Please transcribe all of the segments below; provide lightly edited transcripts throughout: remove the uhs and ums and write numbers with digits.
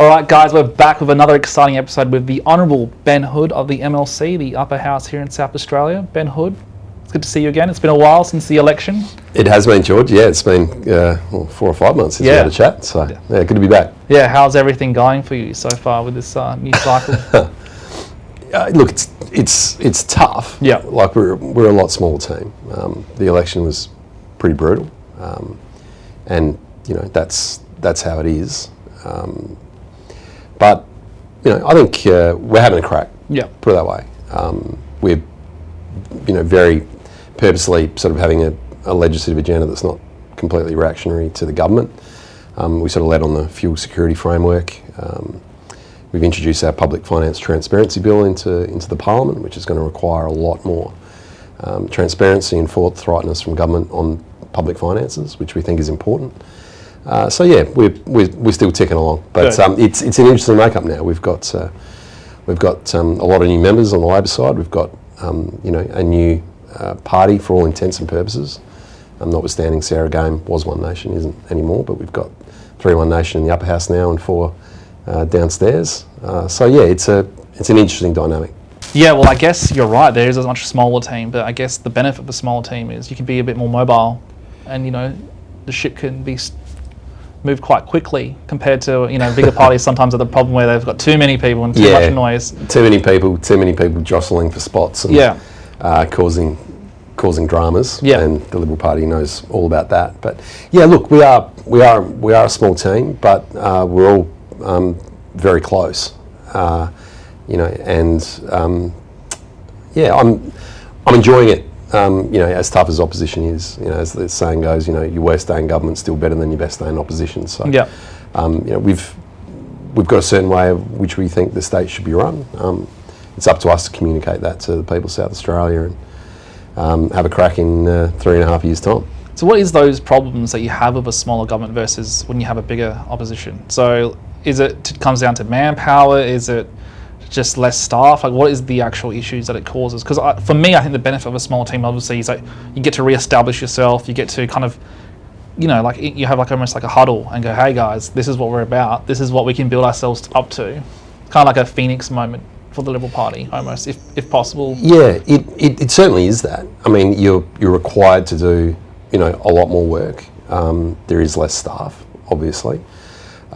Alright guys, we're back with another exciting episode with the Honourable Ben Hood of the MLC, the upper house here in South Australia. Ben Hood, it's good to see you again. It's been a while since the election. It has been, George. Yeah, it's been 4 or 5 months since we had a chat. So, yeah, good to be back. Yeah, how's everything going for you so far with this new cycle? Look, it's tough. Yeah. Like, we're a lot smaller team. The election was pretty brutal. And, you know, that's how it is. But, you know, I think we're having a crack. Yeah. Put it that way. We're, you know, very purposely sort of having a legislative agenda that's not completely reactionary to the government. We sort of led on the fuel security framework. We've introduced our public finance transparency bill into the parliament, which is going to require a lot more transparency and forthrightness from government on public finances, which we think is important. So yeah, we're still ticking along, but it's an interesting makeup now. We've got a lot of new members on the Labor side. We've got you know, a new party for all intents and purposes. Notwithstanding Sarah Game was One Nation, isn't anymore, but we've got 3 One Nation in the upper house now and 4 downstairs. So yeah, it's an interesting dynamic. Yeah, well, I guess you're right. There is a much smaller team, but I guess the benefit of a smaller team is you can be a bit more mobile, and you know, the ship can be move quite quickly compared to, you know, bigger parties sometimes have the problem where they've got too many people and too much noise. Too many people jostling for spots and causing dramas. Yeah. And the Liberal Party knows all about that. But yeah, look, we are a small team, but we're all very close. You know, and yeah, I'm enjoying it. You know, as tough as opposition is, you know, as the saying goes, you know, your worst day in government's still better than your best day in opposition. So, you know, we've got a certain way of which we think the state should be run. It's up to us to communicate that to the people of South Australia and have a crack in 3.5 years' time. So what is those problems that you have with a smaller government versus when you have a bigger opposition? So it comes down to manpower? Is it just less staff? Like, what is the actual issues that it causes? Because for me, I think the benefit of a small team obviously is like you get to re-establish yourself. You get to kind of, you know, like you have like almost like a huddle and go, hey guys, this is what we're about. This is what we can build ourselves up to. Kind of like a phoenix moment for the Liberal Party, almost, if possible. Yeah, it certainly is that. I mean, you're required to do, you know, a lot more work. There is less staff, obviously.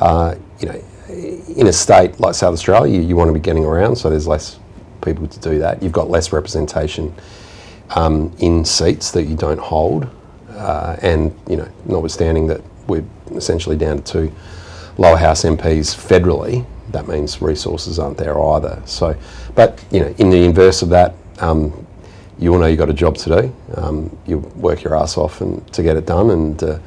You know, in a state like South Australia, you want to be getting around, so there's less people to do that. You've got less representation in seats that you don't hold, and you know, notwithstanding that we're essentially down to 2 lower house MPs federally, that means resources aren't there either. So, but you know, in the inverse of that, you all know you've got a job to do. You work your ass off to get it done, and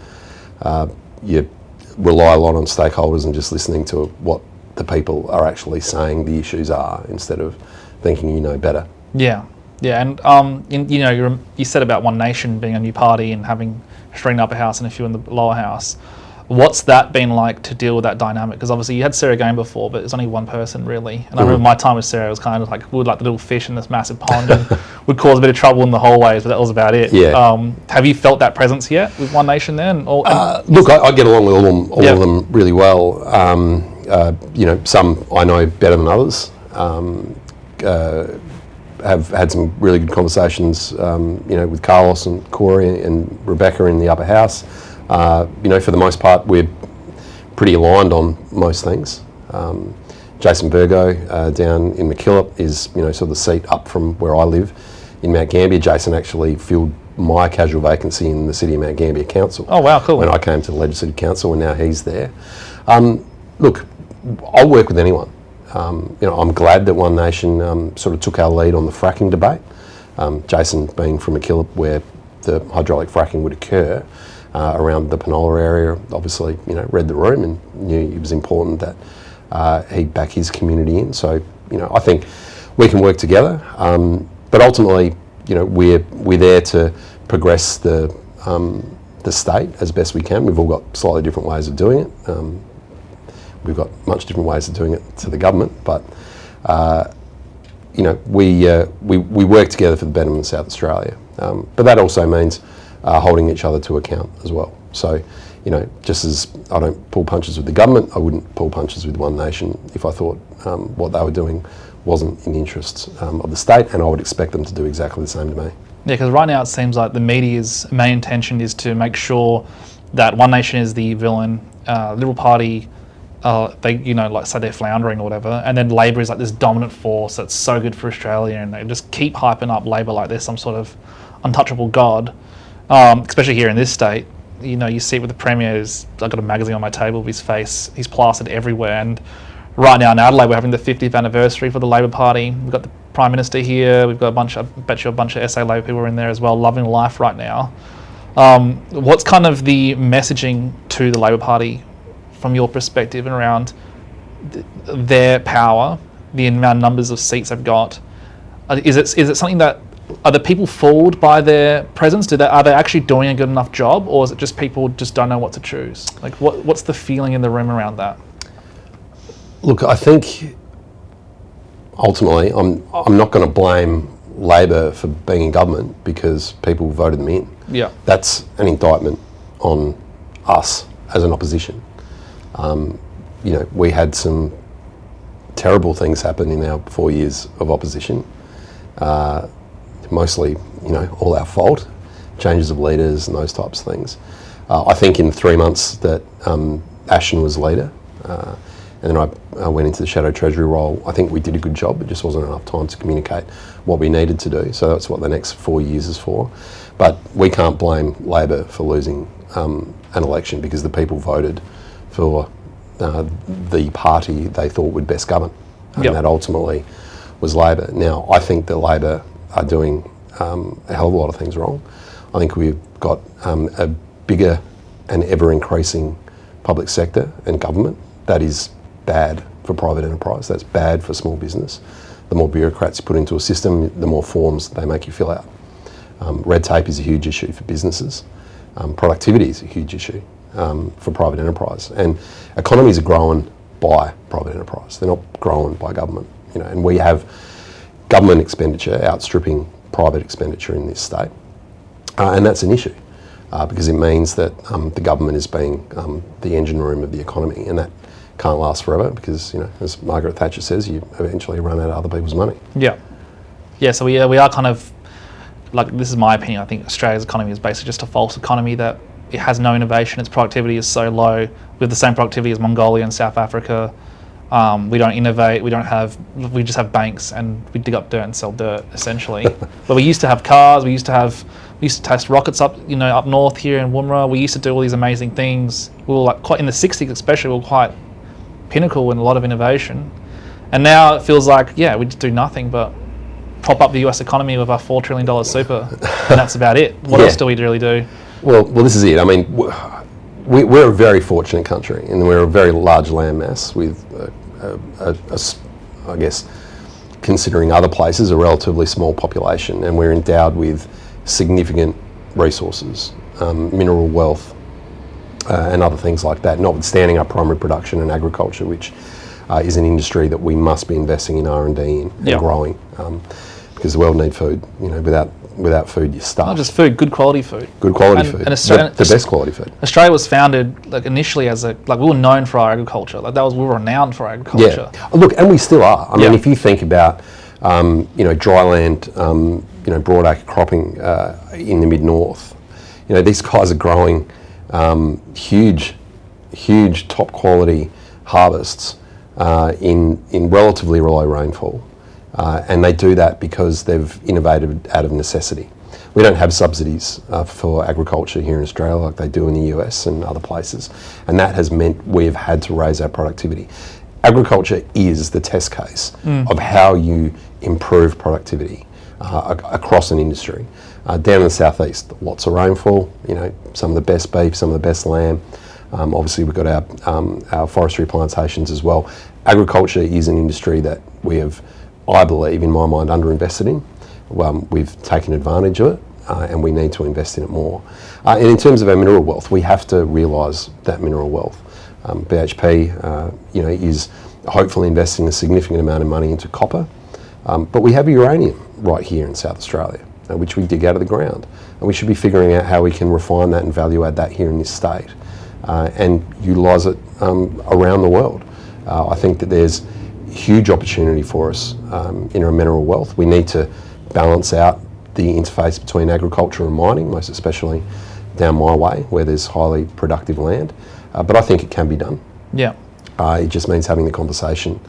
you rely a lot on stakeholders and just listening to what the people are actually saying the issues are instead of thinking you know better. Yeah, and you know, you said about One Nation being a new party and having a straight upper house and a few in the lower house. What's that been like to deal with that dynamic? Because obviously you had Sarah Game before, but it's only one person really. And I remember my time with Sarah was kind of like we were like the little fish in this massive pond and would cause a bit of trouble in the hallways, but that was about it. Yeah. Have you felt that presence yet with One Nation then? Look, I get along with all of them really well. You know, some I know better than others. Have had some really good conversations, you know, with Carlos and Corey and Rebecca in the upper house. You know, for the most part, we're pretty aligned on most things. Jason Virgo down in McKillop is, you know, sort of the seat up from where I live in Mount Gambier. Jason actually filled my casual vacancy in the City of Mount Gambier Council. Oh wow, cool. When I came to the Legislative Council, and now he's there. Look, I'll work with anyone. You know, I'm glad that One Nation sort of took our lead on the fracking debate. Jason being from McKillop, where the hydraulic fracking would occur, around the Penola area, obviously, you know, read the room and knew it was important that he'd back his community in. So, you know, I think we can work together. But ultimately, you know, we're there to progress the state as best we can. We've all got slightly different ways of doing it. We've got much different ways of doing it to the government, but you know, we work together for the betterment of South Australia. But that also means holding each other to account as well. So just as I don't pull punches with the government, I wouldn't pull punches with One Nation if I thought what they were doing wasn't in the interests of the state, and I would expect them to do exactly the same to me. Yeah, because right now it seems like the media's main intention is to make sure that One Nation is the villain, Liberal Party, they say they're floundering or whatever, and then Labor is like this dominant force that's so good for Australia, and they just keep hyping up Labor like they're some sort of untouchable god, especially here in this state. You see it with the Premier. I've got a magazine on my table with his face. He's plastered everywhere, and right now in Adelaide we're having the 50th anniversary for the Labor Party. We've got the Prime Minister here. We've got I bet you a bunch of SA Labor people are in there as well, loving life right now. What's kind of the messaging to the Labor Party from your perspective and around their power, the amount of numbers of seats they've got? Is it something that, are the people fooled by their presence? Are they actually doing a good enough job, or is it just people just don't know what to choose? Like, what's the feeling in the room around that? Look, I think ultimately I'm not going to blame Labor for being in government because people voted them in. Yeah, that's an indictment on us as an opposition. We had some terrible things happen in our 4 years of opposition. Mostly, all our fault, changes of leaders and those types of things. I think in 3 months that Ashton was leader, and then I went into the Shadow Treasury role, I think we did a good job. It just wasn't enough time to communicate what we needed to do. So that's what the next 4 years is for. But we can't blame Labor for losing an election because the people voted for the party they thought would best govern. And that ultimately was Labor. Now, I think that Labor are doing a hell of a lot of things wrong. I think we've got a bigger and ever-increasing public sector and government. That is bad for private enterprise. That's bad for small business. The more bureaucrats you put into a system, the more forms they make you fill out. Red tape is a huge issue for businesses. Productivity is a huge issue for private enterprise. And economies are growing by private enterprise. They're not growing by government. And we have government expenditure outstripping private expenditure in this state. And that's an issue because it means that the government is being the engine room of the economy, and that can't last forever because, as Margaret Thatcher says, you eventually run out of other people's money. Yeah, so we are kind of, like, this is my opinion, I think Australia's economy is basically just a false economy, that it has no innovation, its productivity is so low. We have the same productivity as Mongolia and South Africa. We don't innovate, we just have banks, and we dig up dirt and sell dirt, essentially. But we used to have cars, we used to test rockets up north here in Woomera. We used to do all these amazing things. We were quite, in the 60s especially, we were quite pinnacle in a lot of innovation. And now it feels like, we just do nothing but prop up the US economy with our $4 trillion super, and that's about it. What else do we really do? Well, this is it. I mean, we're a very fortunate country, and we're a very large landmass with, I guess, considering other places, a relatively small population, and we're endowed with significant resources, mineral wealth, and other things like that, notwithstanding our primary production and agriculture, which is an industry that we must be investing in R&D in and growing, because the world needs food. Without food, you're starved. Not just food, good quality food. Good quality food. And the best quality food. Australia was founded initially as we were known for our agriculture. We were renowned for our agriculture. Yeah. Look, and we still are. I mean, if you think about dry land, broadacre cropping in the mid-north, these guys are growing huge top quality harvests in relatively low rainfall. And they do that because they've innovated out of necessity. We don't have subsidies for agriculture here in Australia like they do in the US and other places, and that has meant we've had to raise our productivity. Agriculture is the test case of how you improve productivity across an industry. Down in the southeast, lots of rainfall, some of the best beef, some of the best lamb. Obviously we've got our forestry plantations as well. Agriculture is an industry that we have, I believe, in my mind, underinvested in. We've taken advantage of it, and we need to invest in it more. And in terms of our mineral wealth, we have to realise that mineral wealth. BHP, is hopefully investing a significant amount of money into copper, but we have uranium right here in South Australia, which we dig out of the ground, and we should be figuring out how we can refine that and value add that here in this state. and utilise it around the world. I think that there's huge opportunity for us in our mineral wealth. We need to balance out the interface between agriculture and mining, most especially down my way where there's highly productive land. But I think it can be done. Yeah. It just means having the conversation,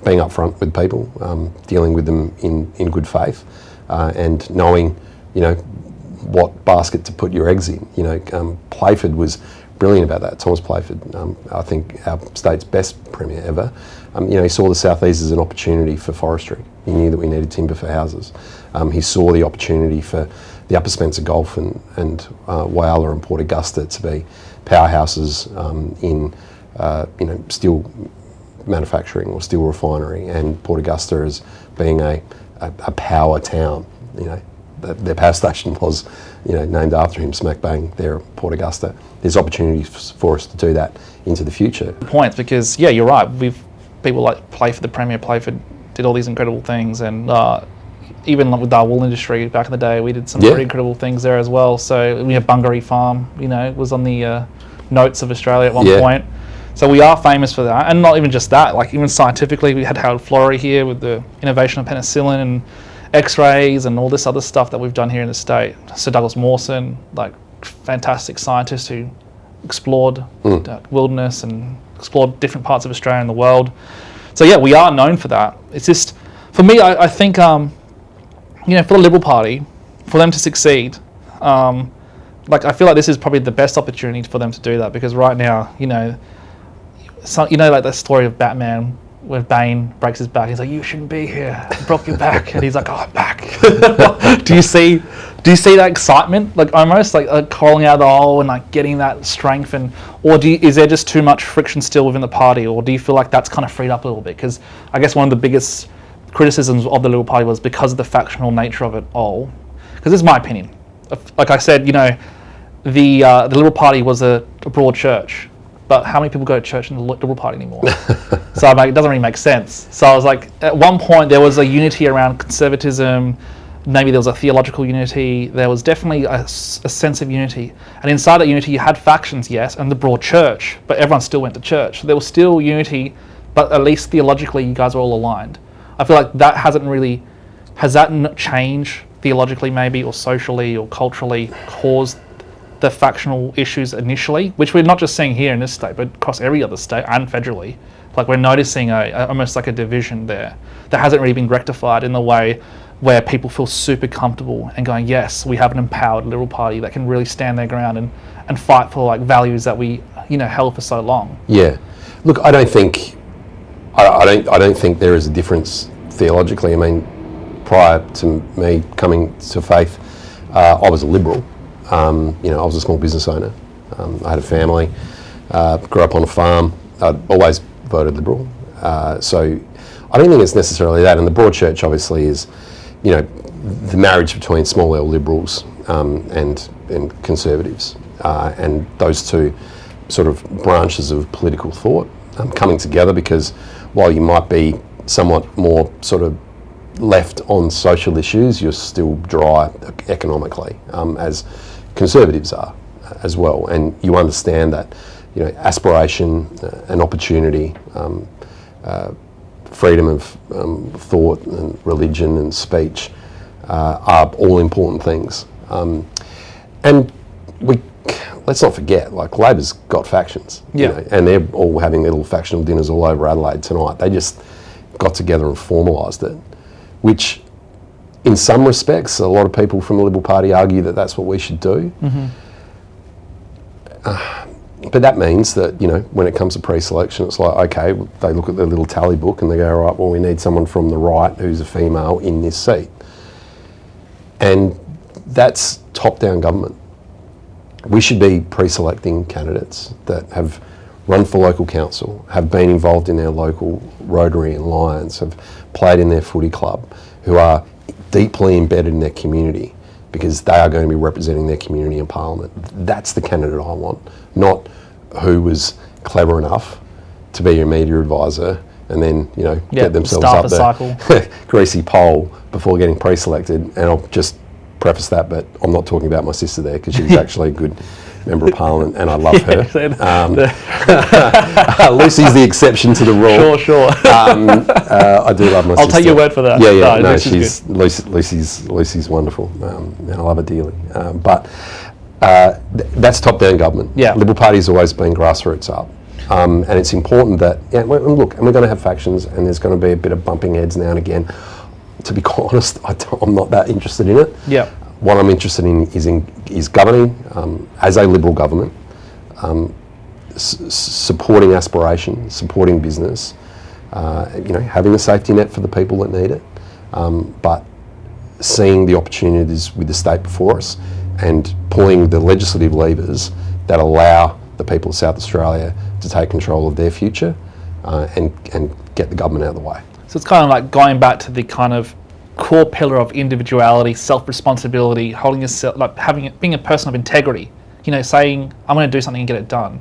being upfront with people, dealing with them in good faith, and knowing, what basket to put your eggs in. Playford was brilliant about that. Thomas Playford, I think our state's best premier ever. He saw the southeast as an opportunity for forestry. He knew that we needed timber for houses. He saw the opportunity for the Upper Spencer Gulf and Whyalla and Port Augusta to be powerhouses in steel manufacturing or steel refinery, and Port Augusta as being a power town. Their power station was, named after him, smack bang there at Port Augusta. There's opportunities for us to do that into the future. Points, because you're right. People like Playford, the Premier Playford, did all these incredible things, and even with our wool industry back in the day, we did some pretty incredible things there as well. So we have Bungaree Farm, was on the notes of Australia at one point. So we are famous for that, and not even just that. Like even scientifically, we had Harold Florey here with the innovation of penicillin and X-rays and all this other stuff that we've done here in the state. Sir Douglas Mawson, fantastic scientist who explored wilderness and explored different parts of Australia and the world. So we are known for that. It's just, for me, I think, for the Liberal Party, for them to succeed, I feel like this is probably the best opportunity for them to do that, because right now, like that story of Batman, where Bane breaks his back, he's like, "You shouldn't be here. I broke your back," and he's like, "Oh, I'm back." Do you see that excitement? Almost crawling out of the hole and getting that strength, or is there just too much friction still within the party, or do you feel like that's kind of freed up a little bit? Because I guess one of the biggest criticisms of the Liberal Party was because of the factional nature of it all. Because this is my opinion. Like I said, the Liberal Party was a broad church. But how many people go to church in the Liberal Party anymore? So it doesn't really make sense. So I was like, at one point there was a unity around conservatism, maybe there was a theological unity, there was definitely a sense of unity. And inside that unity you had factions, yes, and the broad church, but everyone still went to church. So there was still unity, but at least theologically you guys were all aligned. I feel like that has that changed theologically maybe, or socially or culturally, caused the factional issues initially, which we're not just seeing here in this state, but across every other state and federally. We're noticing almost like a division there that hasn't really been rectified in the way where people feel super comfortable and going, yes, we have an empowered Liberal Party that can really stand their ground and fight for values that we held for so long. Yeah, look, I don't think there is a difference theologically. I mean, prior to me coming to faith, I was a Liberal. I was a small business owner. I had a family, grew up on a farm. I'd always voted Liberal. So I don't think it's necessarily that. And the broad church obviously is, the marriage between small L Liberals and Conservatives, and those two sort of branches of political thought coming together, because while you might be somewhat more sort of left on social issues, you're still dry economically, as Conservatives are as well, and you understand that aspiration and opportunity, freedom of thought and religion and speech are all important things, and let's not forget, Labor's got factions, and they're all having their little factional dinners all over Adelaide tonight. They just got together and formalised it, which in some respects, a lot of people from the Liberal Party argue that that's what we should do. Mm-hmm. But that means that, when it comes to pre-selection, it's like, okay, they look at their little tally book and they go, all right, well, we need someone from the right who's a female in this seat. And that's top-down government. We should be pre-selecting candidates that have run for local council, have been involved in their local Rotary and Lions, have played in their footy club, who are deeply embedded in their community, because they are going to be representing their community in Parliament. That's the candidate I want, not who was clever enough to be your media advisor and then, get themselves up the greasy pole before getting pre-selected. And I'll just preface that, but I'm not talking about my sister there, because she's actually a Member of Parliament, and I love her. Lucy's the exception to the rule. Sure. I do love my sister. I'll take your word for that. Yeah. No, Lucy's Lucy's wonderful, and I love her dearly. But that's top-down government. Yeah. Liberal Party's always been grassroots up. And it's important that, we're going to have factions, and there's going to be a bit of bumping heads now and again. To be quite honest, I'm not that interested in it. Yeah. What I'm interested in is governing as a Liberal government, supporting aspiration, supporting business, having a safety net for the people that need it, but seeing the opportunities with the state before us and pulling the legislative levers that allow the people of South Australia to take control of their future and get the government out of the way. So it's kind of like going back to the kind of core pillar of individuality, self-responsibility, holding yourself, like being a person of integrity. Saying I'm going to do something and get it done,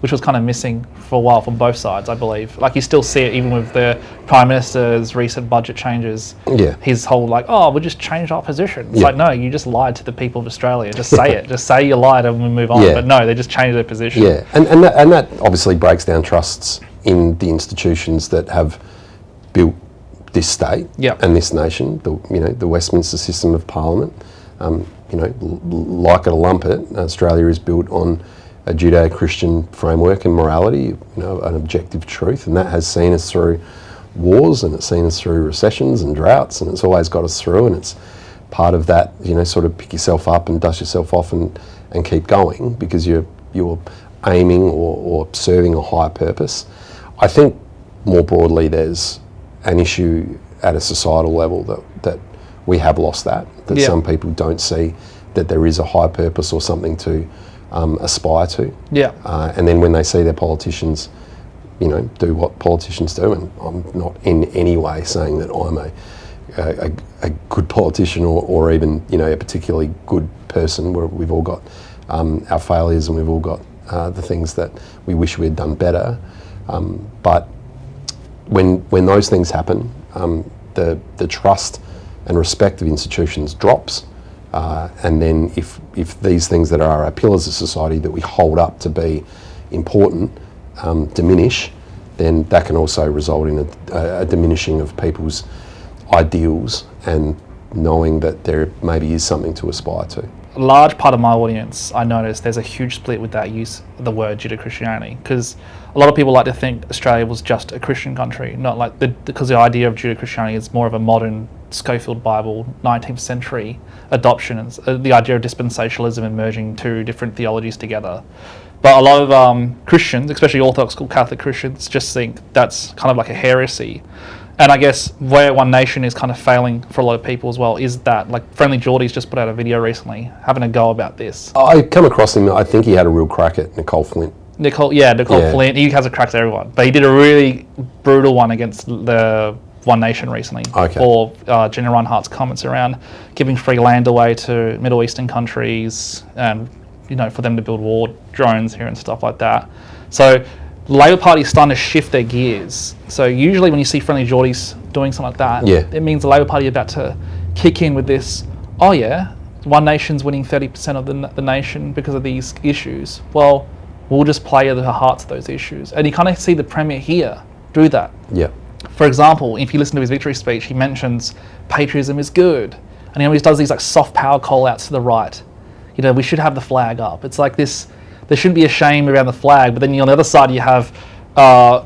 which was kind of missing for a while from both sides, I believe. Like you still see it even with the Prime Minister's recent budget changes. Yeah. His whole we'll just change our position. It's like, no, you just lied to the people of Australia. Just say it. Just say you lied and we move on. Yeah. But no, they just changed their position. Yeah, and that obviously breaks down trusts in the institutions that have built this state and this nation. The Westminster system of Parliament. Like it or lump it, Australia is built on a Judeo-Christian framework and morality, an objective truth, and that has seen us through wars, and it's seen us through recessions and droughts, and it's always got us through, and it's part of that, sort of pick yourself up and dust yourself off and keep going because you're aiming or serving a higher purpose. I think more broadly there's an issue at a societal level that we have lost that some people don't see that there is a high purpose or something to aspire to. Yeah. And then when they see their politicians, do what politicians do, and I'm not in any way saying that I'm a good politician or even, a particularly good person. We've all got our failures and we've all got the things that we wish we had done better. But when those things happen, the trust and respect of institutions drops, and then if these things that are our pillars of society that we hold up to be important diminish, then that can also result in a diminishing of people's ideals and knowing that there maybe is something to aspire to. A large part of my audience, I noticed there's a huge split with that use of the word Judeo-Christianity, because a lot of people like to think Australia was just a Christian country, not because the idea of Judeo-Christianity is more of a modern Schofield Bible, 19th century adoption, the idea of dispensationalism and merging two different theologies together. But a lot of Christians, especially Orthodox Catholic Christians, just think that's kind of like a heresy. And I guess where One Nation is kind of failing for a lot of people as well is that, like, Friendly Geordie's just put out a video recently having a go about this. I come across him, I think he had a real crack at Nicole Flint. Nicole Flint, he has a crack at everyone. But he did a really brutal one against the One Nation recently for Jenna Reinhart's comments around giving free land away to Middle Eastern countries and, for them to build war drones here and stuff like that. So the Labor Party is starting to shift their gears. So usually when you see Friendly Geordies doing something like that, it means the Labor Party are about to kick in with this, One Nation's winning 30% of the nation because of these issues. Well, we'll just play at the hearts of those issues. And you kind of see the Premier here do that. Yeah. For example, if you listen to his victory speech, he mentions patriotism is good. And he always does these like soft power call-outs to the right. We should have the flag up. It's like this, there shouldn't be a shame around the flag, but then on the other side you have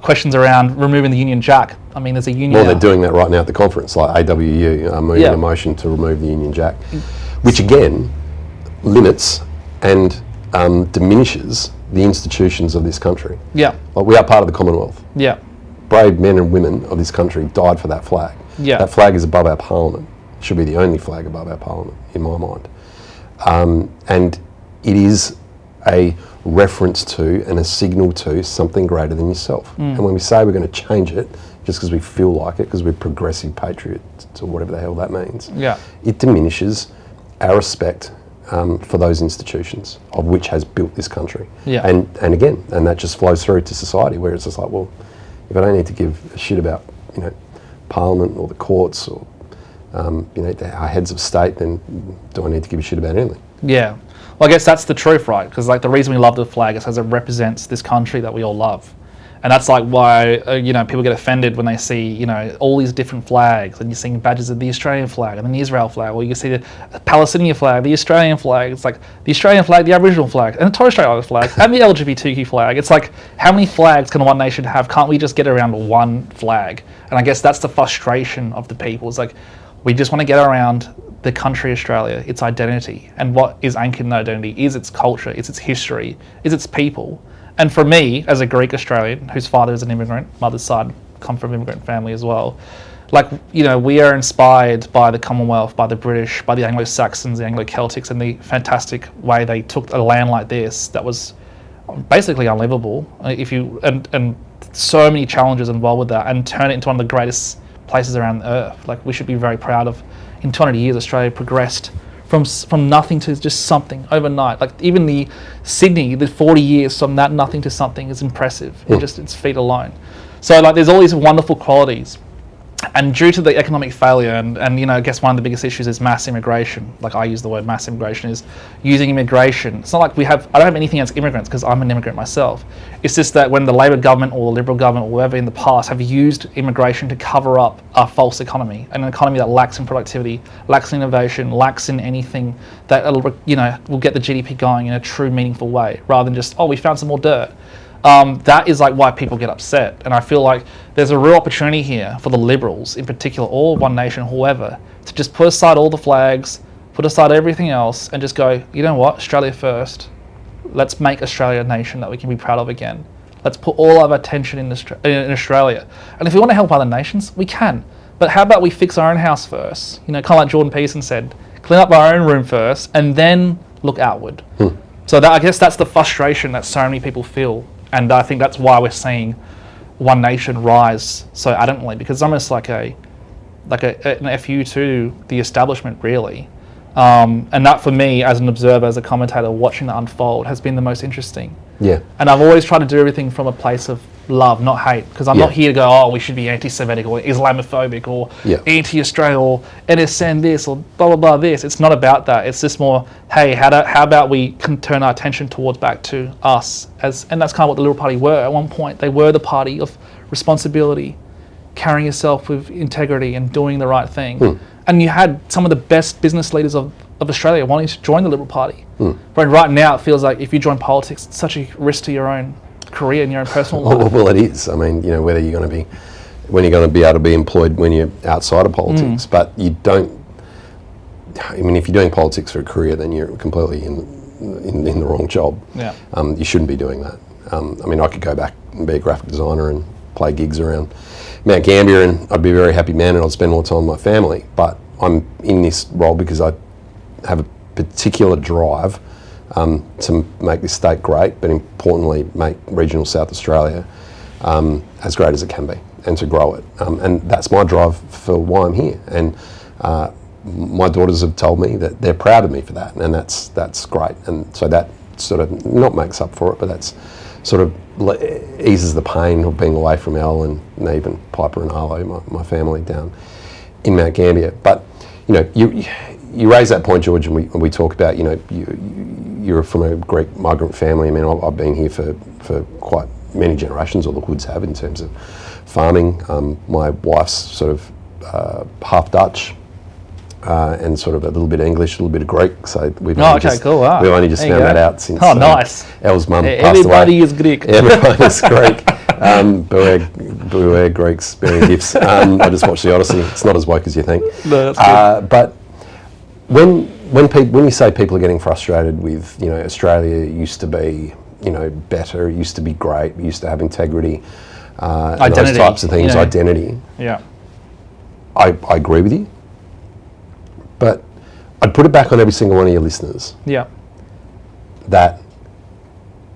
questions around removing the Union Jack. I mean, there's a union. Well, they're doing that right now at the conference, like AWU moving a motion to remove the Union Jack, which again limits and diminishes the institutions of this country. Yeah. Like, we are part of the Commonwealth. Yeah. Brave men and women of this country died for that flag. Yeah. That flag is above our Parliament. It should be the only flag above our Parliament, in my mind. And it is a reference to and a signal to something greater than yourself. And when we say we're going to change it just because we feel like it, because we're progressive patriots or whatever the hell that means, it diminishes our respect for those institutions of which has built this country. Yeah. And again, and that just flows through to society, where it's just like, well, if I don't need to give a shit about Parliament or the courts or our heads of state, then do I need to give a shit about anything? Yeah. Well, I guess that's the truth, right? Because like the reason we love the flag is because it represents this country that we all love. And that's like why, people get offended when they see, all these different flags, and you're seeing badges of the Australian flag and then the Israel flag, or you can see the Palestinian flag, the Australian flag. It's like the Australian flag, the Aboriginal flag, and the Torres Strait Islander flag, and the LGBTQ flag. It's like, how many flags can one nation have? Can't we just get around one flag? And I guess that's the frustration of the people. It's like, we just want to get around the country Australia, its identity, and what is anchored in that identity is its culture, it's its history, is its people. And for me, as a Greek Australian, whose father is an immigrant, mother's side come from an immigrant family as well, we are inspired by the Commonwealth, by the British, by the Anglo-Saxons, the Anglo-Celtics, and the fantastic way they took a land like this that was basically unlivable, and so many challenges involved with that, and turn it into one of the greatest places around the earth. Like, we should be very proud of. In 200 years, Australia progressed from nothing to just something overnight. Like even the Sydney, the 40 years from that nothing to something is impressive in just its feet alone. So like there's all these wonderful qualities. And due to the economic failure, and I guess one of the biggest issues is mass immigration. Like I use the word mass immigration, is using immigration. It's not like I don't have anything against immigrants because I'm an immigrant myself. It's just that when the Labor government or the Liberal government or whoever in the past have used immigration to cover up a false economy, an economy that lacks in productivity, lacks in innovation, lacks in anything that will get the GDP going in a true meaningful way, rather than just, we found some more dirt. That is like why people get upset, and I feel like there's a real opportunity here for the Liberals in particular, or One Nation, whoever, to just put aside all the flags, put aside everything else, and just go, you know what, Australia first. Let's make Australia a nation that we can be proud of again. Let's put all of our attention in Australia. And if we want to help other nations, we can. But how about we fix our own house first? Kind of like Jordan Peterson said, clean up our own room first, and then look outward. So I guess that's the frustration that so many people feel. And I think that's why we're seeing One Nation rise so adamantly, because it's almost like an FU to the establishment, really. And that, for me, as an observer, as a commentator, watching that unfold has been the most interesting. Yeah. And I've always tried to do everything from a place of love, not hate, because I'm not here to go, we should be anti-Semitic or Islamophobic or anti-Australia or NSN this or blah, blah, blah this. It's not about that. It's just more, hey, how about we can turn our attention towards back to us? And that's kind of what the Liberal Party were at one point. They were the party of responsibility, carrying yourself with integrity and doing the right thing. And you had some of the best business leaders of Australia wanting to join the Liberal Party. But right now it feels like if you join politics, it's such a risk to your own career and your own personal life. Well, it is. I mean, whether you're going to be, when you're going to be able to be employed when you're outside of politics, but you don't. I mean, if you're doing politics for a career, then you're completely in the wrong job. Yeah. You shouldn't be doing that. I mean, I could go back and be a graphic designer and play gigs around Mount Gambier, and I'd be a very happy man, and I'd spend more time with my family. But I'm in this role because I have a particular drive to make this state great, but importantly make regional South Australia as great as it can be, and to grow it. And that's my drive for why I'm here. And my daughters have told me that they're proud of me for that, and that's great. And so that sort of not makes up for it, but that's sort of eases the pain of being away from Elle and Neve and Piper and Harlow, my family down in Mount Gambier. But you raise that point, George, and we talk about, you're from a Greek migrant family. I mean, I've been here for quite many generations, or the Hoods have, in terms of farming. My wife's sort of half Dutch and sort of a little bit of English, a little bit of Greek. So we've only just found that out since nice. Elle's mum passed Everybody away. is Greek. Everybody is Greek. Beware Greeks bearing gifts. I just watched the Odyssey. It's not as woke as you think. No, that's good. But when you say people are getting frustrated with, Australia used to be, better, it used to be great, we used to have integrity, and those types of things, identity. Yeah. I agree with you, but I'd put it back on every single one of your listeners. Yeah. That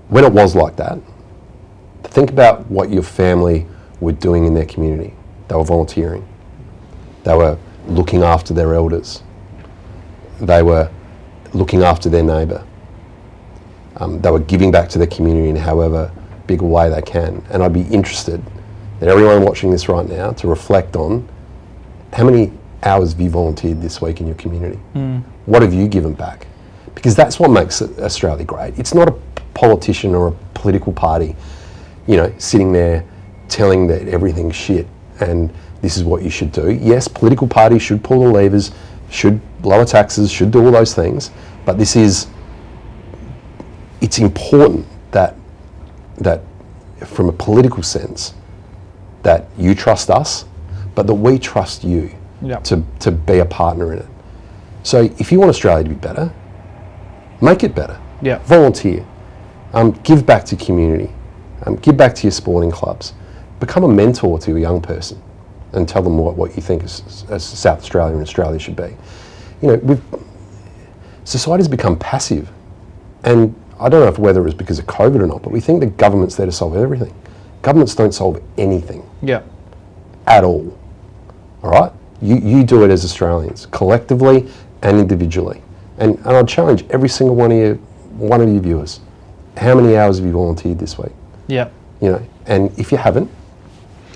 when it was like that, think about what your family were doing in their community. They were volunteering. They were looking after their elders. They were looking after their neighbour. They were giving back to their community in however big a way they can. And I'd be interested that everyone watching this right now to reflect on how many hours have you volunteered this week in your community? What have you given back? because that's what makes Australia great. It's not a politician or a political party, sitting there telling that everything's shit and this is what you should do. Yes, political parties should pull the levers, should lower taxes, should do all those things, but it's important that from a political sense, that you trust us, but that we trust you to be a partner in it. So if you want Australia to be better, make it better. Yeah. Volunteer. Give back to community. Give back to your sporting clubs. Become a mentor to a young person and tell them what you think as South Australia and Australia should be. Society's become passive, and I don't know whether it was because of COVID or not, but we think the government's there to solve everything. Governments don't solve anything. Yeah. At all. All right? You do it as Australians, collectively and individually. And I'd challenge every single one of you viewers, how many hours have you volunteered this week? Yeah. And if you haven't,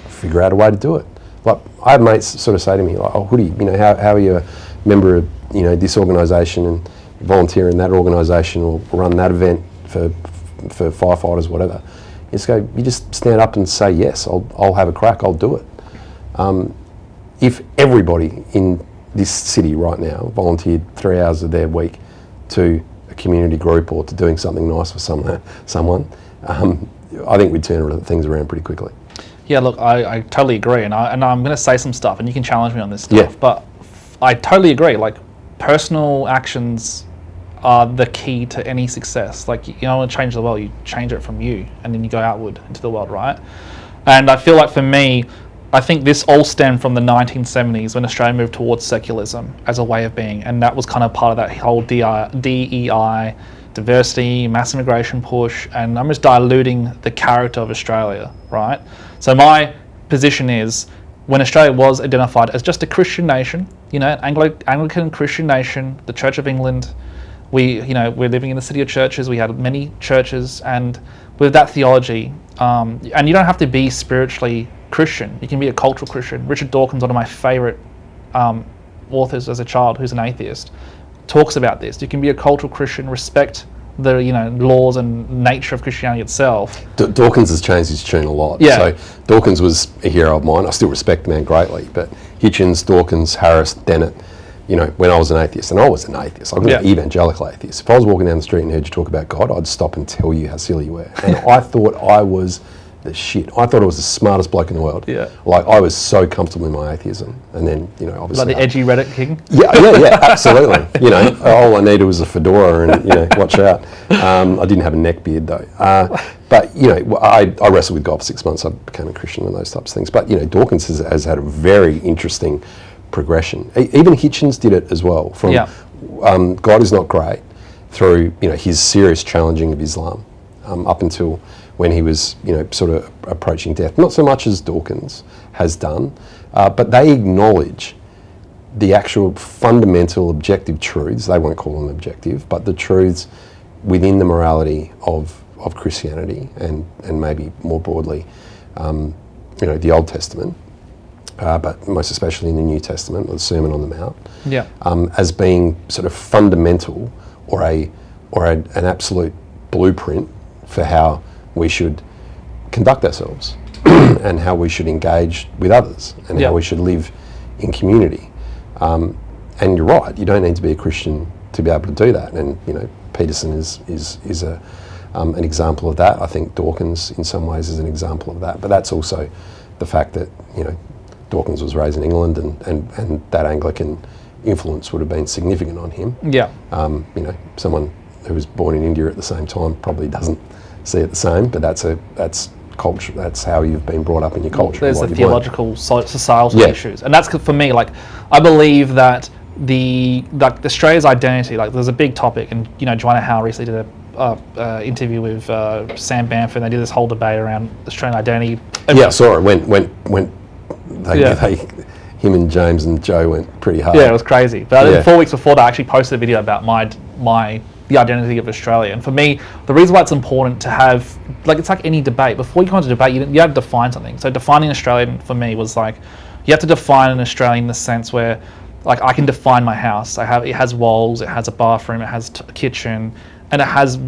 figure out a way to do it. Like, I have mates sort of say to me, like, oh, Hoodie, how are you a member of, this organisation and volunteer in that organisation or run that event for firefighters, whatever. You just stand up and say, yes, I'll have a crack, I'll do it. If everybody in this city right now volunteered 3 hours of their week to a community group or to doing something nice for someone, I think we'd turn things around pretty quickly. Yeah, look, I totally agree, and I'm going to say some stuff, and you can challenge me on this stuff. Yeah. But I totally agree. Like, personal actions are the key to any success. Like, you don't want to change the world, you change it from you, and then you go outward into the world, right? And I feel like for me, I think this all stemmed from the 1970s when Australia moved towards secularism as a way of being, and that was kind of part of that whole DEI, diversity, mass immigration push, and I'm just diluting the character of Australia, right? So my position is, when Australia was identified as just a Christian nation, Anglican Christian nation, the Church of England, we're living in the city of churches, we had many churches, and with that theology, and you don't have to be spiritually Christian, you can be a cultural Christian. Richard Dawkins, one of my favourite authors as a child, who's an atheist, talks about this. You can be a cultural Christian, respect the laws and nature of Christianity itself. Dawkins has changed his tune a lot. Yeah. So Dawkins was a hero of mine. I still respect the man greatly, but Hitchens, Dawkins, Harris, Dennett, when I was an atheist, and I was an atheist, I was an evangelical atheist. If I was walking down the street and heard you talk about God, I'd stop and tell you how silly you were. And I thought I was the shit. I thought I was the smartest bloke in the world. Yeah. Like, I was so comfortable in my atheism. And then, obviously... Like the edgy Reddit king? Yeah, absolutely. All I needed was a fedora and, watch out. I didn't have a neck beard, though. But, I wrestled with God for 6 months. I became a Christian and those types of things. But, Dawkins has had a very interesting progression. Even Hitchens did it as well. From God is not great through, his serious challenging of Islam up until when he was, sort of approaching death. Not so much as Dawkins has done, but they acknowledge the actual fundamental objective truths. They won't call them objective, but the truths within the morality of Christianity and maybe more broadly, the Old Testament, but most especially in the New Testament, the Sermon on the Mount, as being sort of fundamental or an absolute blueprint for how we should conduct ourselves and how we should engage with others and how we should live in community. And you're right, you don't need to be a Christian to be able to do that. And Peterson is an example of that. I think Dawkins in some ways is an example of that. But that's also the fact that Dawkins was raised in England and that Anglican influence would have been significant on him. Yeah. Someone who was born in India at the same time probably doesn't see it the same, but that's culture. That's how you've been brought up in your culture. There's the theological, societal issues, and that's for me. Like, I believe that Australia's identity. Like, there's a big topic, and Joanna Howe recently did a interview with Sam Bamford. And they did this whole debate around Australian identity. Yeah, I saw it. Him and James and Joe went pretty hard. Yeah, it was crazy. But 4 weeks before that, I actually posted a video about the identity of Australia. And for me, the reason why it's important to have, it's like any debate. Before you go into debate, you have to define something. So defining Australian for me was like, you have to define an Australian in the sense where Like, I can define my house. It has walls, it has a bathroom, it has a kitchen, and it has,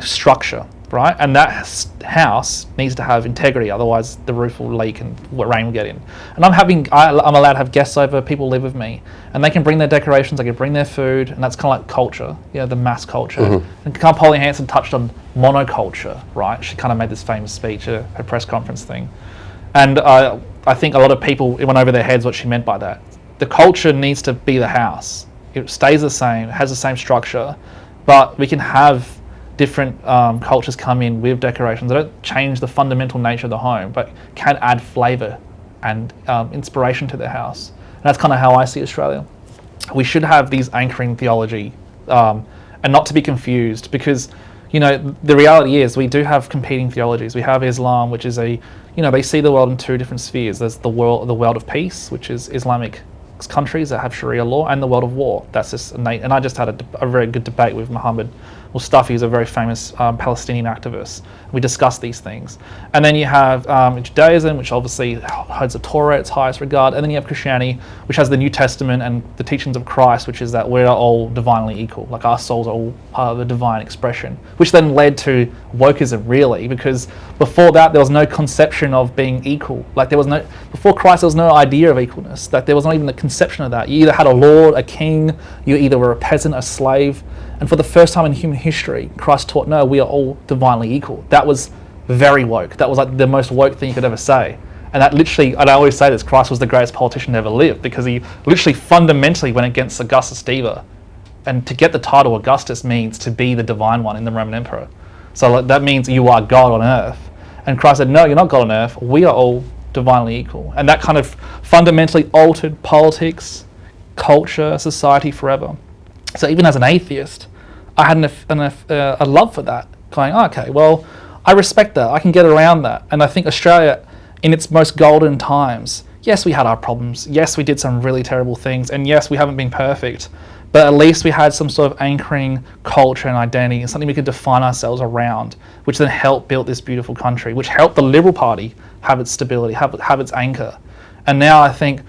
structure, right? And that house needs to have integrity, otherwise the roof will leak and rain will get in. And I'm allowed to have guests over, people live with me, and they can bring their decorations, they can bring their food, and that's kind of like culture, the mass culture. And kind of Polly Hanson touched on monoculture, right? She kind of made this famous speech at her press conference thing. And I think a lot of people, it went over their heads what she meant by that. The culture needs to be the house. It stays the same, it has the same structure, but we can have different cultures come in with decorations. They don't change the fundamental nature of the home, but can add flavour and inspiration to the house. And that's kind of how I see Australia. We should have these anchoring theology, and not to be confused, because the reality is we do have competing theologies. We have Islam, which is they see the world in two different spheres. There's the world of peace, which is Islamic countries that have Sharia law, and the world of war. That's just innate. And I just had a very good debate with Mohammed Mustafa. He's a very famous Palestinian activist. We discussed these things. And then you have Judaism, which obviously holds the Torah at its highest regard. And then you have Christianity, which has the New Testament and the teachings of Christ, which is that we're all divinely equal. Like, our souls are all part of the divine expression, which then led to wokeism, really, because before that there was no conception of being equal. Like, before Christ there was no idea of equalness. Like, there was not even the conception of that. You either had a lord, a king, you either were a peasant, a slave. And for the first time in human history, Christ taught, no, we are all divinely equal. That was very woke. That was like the most woke thing you could ever say. And that literally, and I always say this, Christ was the greatest politician to ever live, because he literally fundamentally went against Augustus Caesar. And to get the title Augustus means to be the divine one in the Roman emperor. So that means you are God on earth. And Christ said, no, you're not God on earth. We are all divinely equal. And that kind of fundamentally altered politics, culture, society forever. So even as an atheist, I had a love for that, going, oh, okay, well, I respect that. I can get around that. And I think Australia, in its most golden times, yes, we had our problems. Yes, we did some really terrible things. And yes, we haven't been perfect. But at least we had some sort of anchoring culture and identity, and something we could define ourselves around, which then helped build this beautiful country, which helped the Liberal Party have its stability, have its anchor. And now I think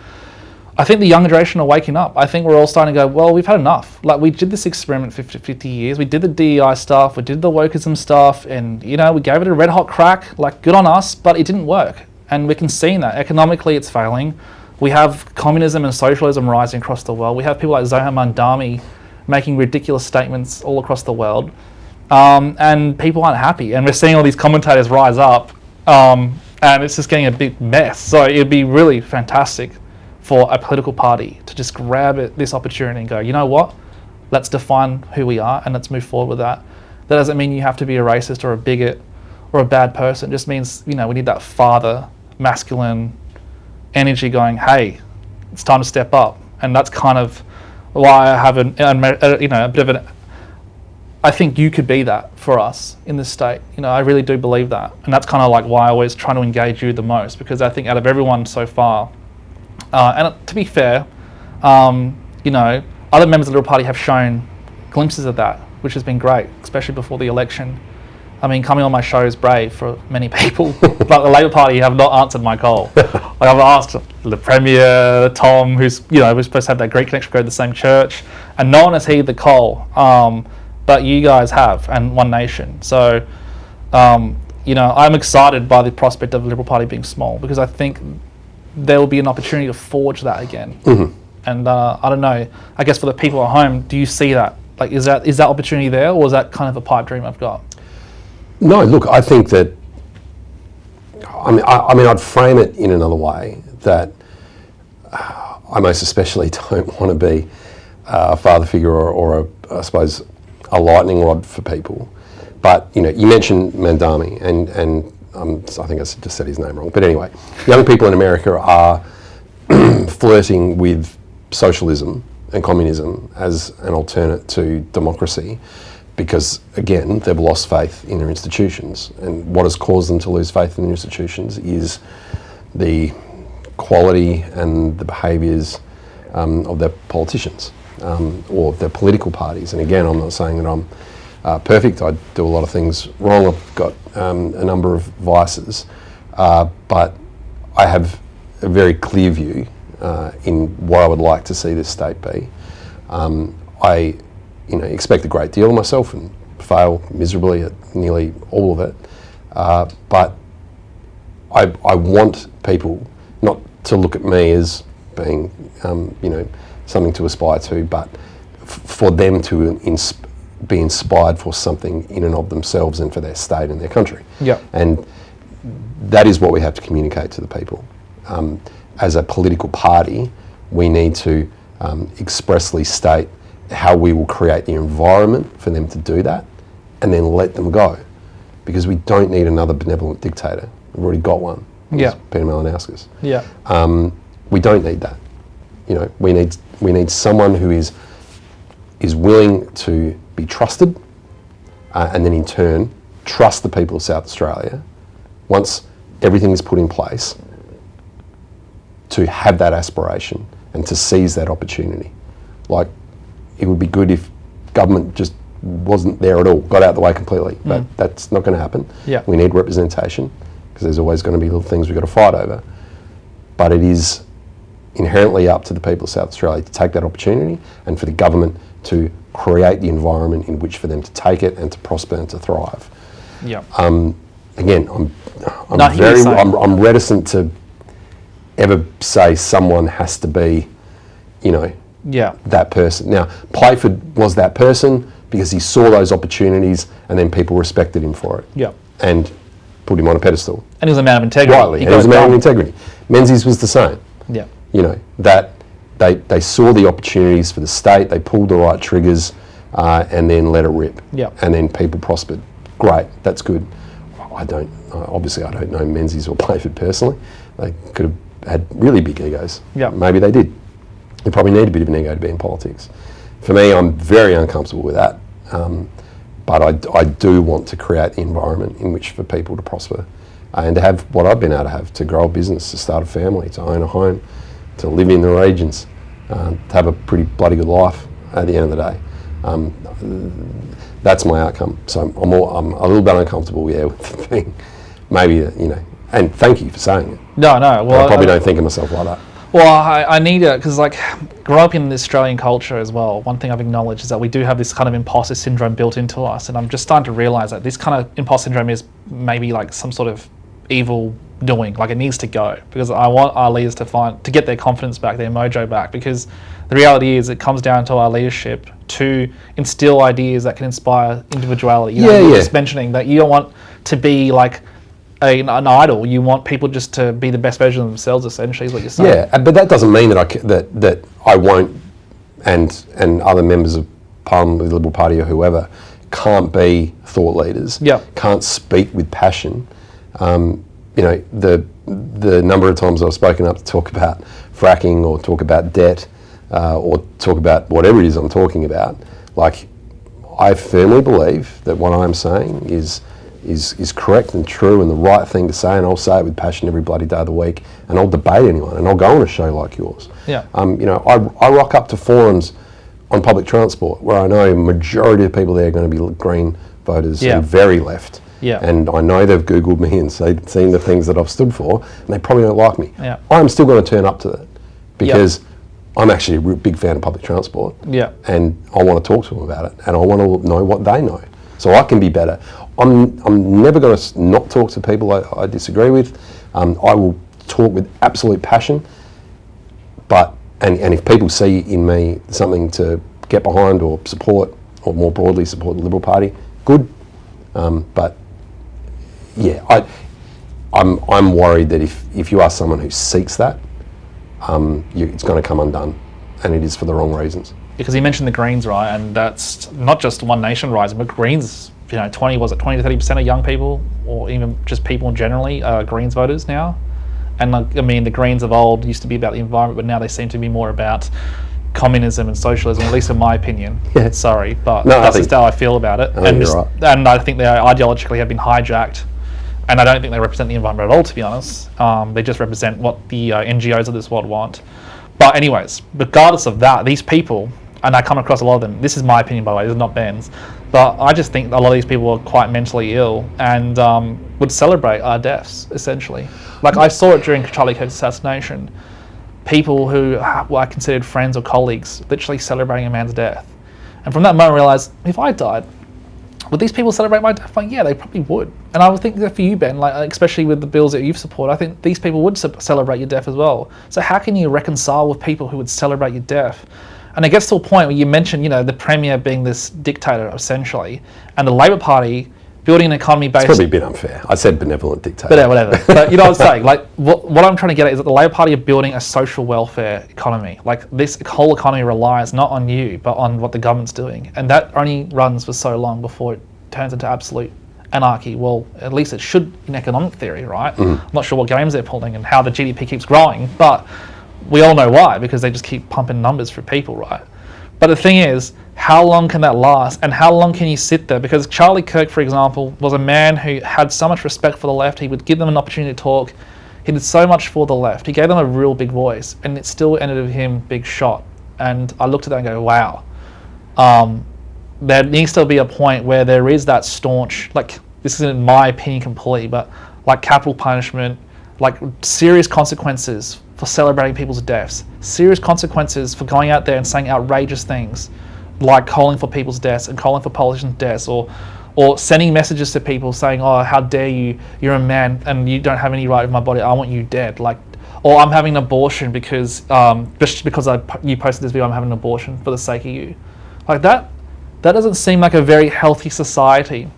the younger generation are waking up. I think we're all starting to go, well, we've had enough. Like, we did this experiment for 50 years. We did the DEI stuff. We did the wokeism stuff. And, we gave it a red hot crack. Like, good on us, but it didn't work. And we can see that. Economically, it's failing. We have communism and socialism rising across the world. We have people like Zohar Mandami making ridiculous statements all across the world. And people aren't happy. And we're seeing all these commentators rise up. And it's just getting a big mess. So it'd be really fantastic for a political party to just grab this opportunity and go, you know what, let's define who we are and let's move forward with that. That doesn't mean you have to be a racist or a bigot or a bad person. It just means, we need that father, masculine energy going, hey, it's time to step up. And that's kind of why I have a bit of an, I think you could be that for us in this state. I really do believe that. And that's kind of like why I always try to engage you the most, because I think out of everyone so far, and to be fair, other members of the Liberal Party have shown glimpses of that, which has been great, especially before the election. I mean, coming on my show is brave for many people, but the Labor Party have not answered my call. Like, I've asked the Premier, Tom, who's, we're supposed to have that great connection, go to the same church, and no one has heeded the call, but you guys have, and One Nation. So, I'm excited by the prospect of the Liberal Party being small, because I think there will be an opportunity to forge that again. Mm-hmm. And I don't know, I guess for the people at home, do you see that? Like, is that opportunity there, or is that kind of a pipe dream I've got? No, look, I think that, I mean, I'd frame it in another way, that I most especially don't want to be a father figure or I suppose, a lightning rod for people. But, you mentioned Mandami, and I think I just said his name wrong. But anyway, young people in America are flirting with socialism and communism as an alternate to democracy, because, again, they've lost faith in their institutions. And what has caused them to lose faith in their institutions is the quality and the behaviours of their politicians or their political parties. And again, I'm not saying that I'm perfect. I do a lot of things wrong. I've got a number of vices. But I have a very clear view in what I would like to see this state be. I expect a great deal of myself and fail miserably at nearly all of it. But I want people not to look at me as being, something to aspire to, but for them to be inspired for something in and of themselves and for their state and their country. Yeah. And that is what we have to communicate to the people. As a political party, we need to expressly state how we will create the environment for them to do that, and then let them go. Because we don't need another benevolent dictator. We've already got one. Yeah. Peter Malinauskas. Yeah. We don't need that. We need someone who is willing to be trusted, and then in turn trust the people of South Australia once everything is put in place, to have that aspiration and to seize that opportunity. Like, it would be good if government just wasn't there at all, got out of the way completely, but that's not going to happen. Yeah. We need representation, because there's always going to be little things we've got to fight over. But it is inherently up to the people of South Australia to take that opportunity, and for the government to create the environment in which for them to take it and to prosper and to thrive. Yeah. Again, I'm reticent to ever say someone has to be, that person. Now, Playford was that person because he saw those opportunities, and then people respected him for it. Yeah. And put him on a pedestal. And he was a man of integrity. Rightly, and he was a man of integrity. Menzies was the same. Yeah. That they saw the opportunities for the state, they pulled the right triggers, and then let it rip. Yeah. And then people prospered. Great, that's good. Obviously I don't know Menzies or Playford personally. They could have had really big egos. Yeah. Maybe they did. You probably need a bit of an ego to be in politics. For me, I'm very uncomfortable with that. But I do want to create the environment in which for people to prosper, and to have what I've been able to have, to grow a business, to start a family, to own a home, to live in the regions, to have a pretty bloody good life at the end of the day. That's my outcome. So I'm a little bit uncomfortable with the thing. Maybe, and thank you for saying it. No. Well, I probably don't think of myself like that. Well, I need it because, grow up in the Australian culture as well. One thing I've acknowledged is that we do have this kind of imposter syndrome built into us, and I'm just starting to realise that this kind of imposter syndrome is maybe some sort of evil doing. It needs to go, because I want our leaders to get their confidence back, their mojo back. Because the reality is, it comes down to our leadership to instill ideas that can inspire individuality. You were just mentioning that you don't want to be an idol. You want people just to be the best version of themselves, essentially, is what you're saying. Yeah, but that doesn't mean that I won't, and other members of Parliament, the Liberal Party or whoever, can't be thought leaders. Yeah. Can't speak with passion. The number of times I've spoken up to talk about fracking or talk about debt, or talk about whatever it is I'm talking about, I firmly believe that what I'm saying is correct and true and the right thing to say, and I'll say it with passion every bloody day of the week, and I'll debate anyone, and I'll go on a show like yours. Yeah. I rock up to forums on public transport where I know majority of people there are going to be Green voters and very left. Yeah. And I know they've Googled me and seen the things that I've stood for, and they probably don't like me. Yeah. I'm still going to turn up to that because I'm actually a real big fan of public transport. Yeah. And I want to talk to them about it, and I want to know what they know, so I can be better. I'm never going to not talk to people I disagree with. I will talk with absolute passion. And if people see in me something to get behind or support, or more broadly support the Liberal Party, good. But yeah, I'm worried that if you are someone who seeks that, it's going to come undone, and it is for the wrong reasons. Because you mentioned the Greens, right? And that's not just One Nation rising, but Greens, 20 to 30% of young people, or even just people generally, are Greens voters now. And the Greens of old used to be about the environment, but now they seem to be more about communism and socialism, at least in my opinion. Yeah. Sorry, but that's just how I feel about it. And I think they ideologically have been hijacked, and I don't think they represent the environment at all, to be honest. They just represent what the NGOs of this world want. But anyways, regardless of that, these people, and I come across a lot of them, this is my opinion by the way, this is not Ben's, but I just think a lot of these people are quite mentally ill and would celebrate our deaths, essentially. I saw it during Charlie Kirk's assassination. people who were considered friends or colleagues literally celebrating a man's death. And from that moment I realised, if I died, would these people celebrate my death? Like, yeah, they probably would. And I would think that for you, Ben, like especially with the bills that you've supported, I think these people would celebrate your death as well. So how can you reconcile with people who would celebrate your death? And it gets to a point where you mentioned, the Premier being this dictator, essentially, and the Labor Party building an economy based... It's probably a bit unfair. I said benevolent dictator. But yeah, whatever. But you know what I'm saying? Like, what I'm trying to get at is that the Labor Party are building a social welfare economy. Like, this whole economy relies not on you, but on what the government's doing. And that only runs for so long before it turns into absolute anarchy. Well, at least it should in economic theory, right? I'm not sure what games they're pulling and how the GDP keeps growing, but we all know why, because they just keep pumping numbers for people, right? But the thing is, how long can that last, and how long can you sit there? Because Charlie Kirk, for example, was a man who had so much respect for the left. He would give them an opportunity to talk. He did so much for the left. He gave them a real big voice, and it still ended with him big shot. And I looked at that and go, wow. There needs to be a point where there is that staunch, like, this isn't in my opinion completely, but like capital punishment, like serious consequences for celebrating people's deaths, serious consequences for going out there and saying outrageous things, like calling for people's deaths and calling for politicians' deaths, or sending messages to people saying, oh, how dare you, you're a man and you don't have any right in my body, I want you dead. Like, or I'm having an abortion because just because you posted this video, I'm having an abortion for the sake of you. Like that doesn't seem like a very healthy society.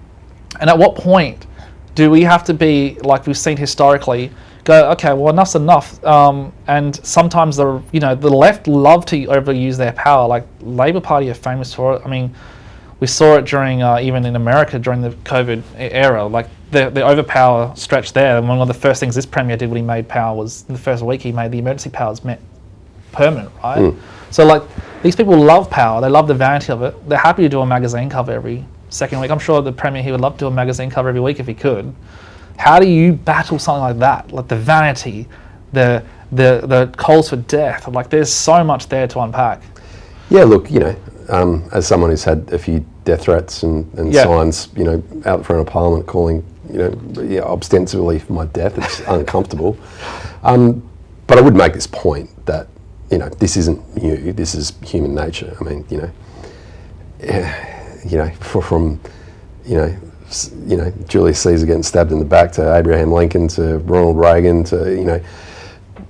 And at what point do we have to be, like we've seen historically, go, okay, well, enough's enough. And sometimes the left love to overuse their power. Like Labor Party are famous for it. I mean, we saw it during even in America during the COVID era. Like the overpower stretch there. And one of the first things this Premier did when he made power was in the first week he made the emergency powers permanent, right? So like these people love power. They love the vanity of it. They're happy to do a magazine cover every second week. I'm sure the Premier, he would love to do a magazine cover every week if he could. How do you battle something like that? Like the vanity, the calls for death. Like there's so much there to unpack. Yeah, look, as someone who's had a few death threats and signs, out in front of Parliament calling, ostensibly for my death, it's uncomfortable. But I would make this point that, this isn't new. This is human nature. I mean, from Julius Caesar getting stabbed in the back to Abraham Lincoln to Ronald Reagan to,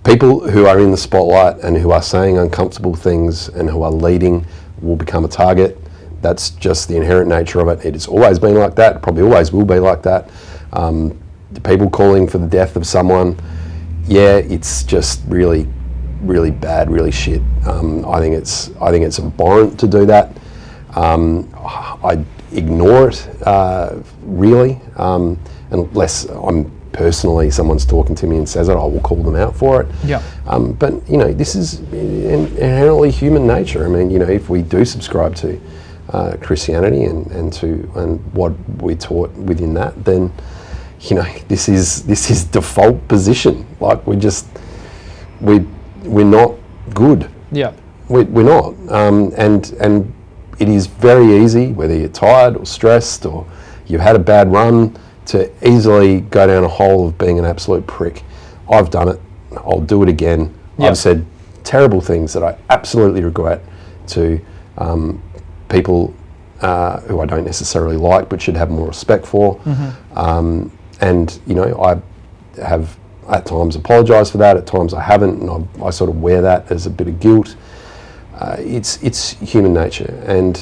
people who are in the spotlight and who are saying uncomfortable things and who are leading will become a target. That's just the inherent nature of it. It has always been like that, probably always will be like that. The people calling for the death of someone, it's just really, really bad, really shit. I think it's abhorrent to do that. I ignore it, really, unless I'm personally, someone's talking to me and says it, I will call them out for it. Yeah. But, this is inherently human nature. I mean, if we do subscribe to Christianity and what we're taught within that, then, this is default position. Like we're not good. Yeah. We're not. And it is very easy, whether you're tired or stressed or you've had a bad run, to easily go down a hole of being an absolute prick. I've done it. I'll do it again. Yep. I've said terrible things that I absolutely regret to people who I don't necessarily like but should have more respect for. And, I have at times apologised for that, at times I haven't, and I sort of wear that as a bit of guilt. It's human nature, and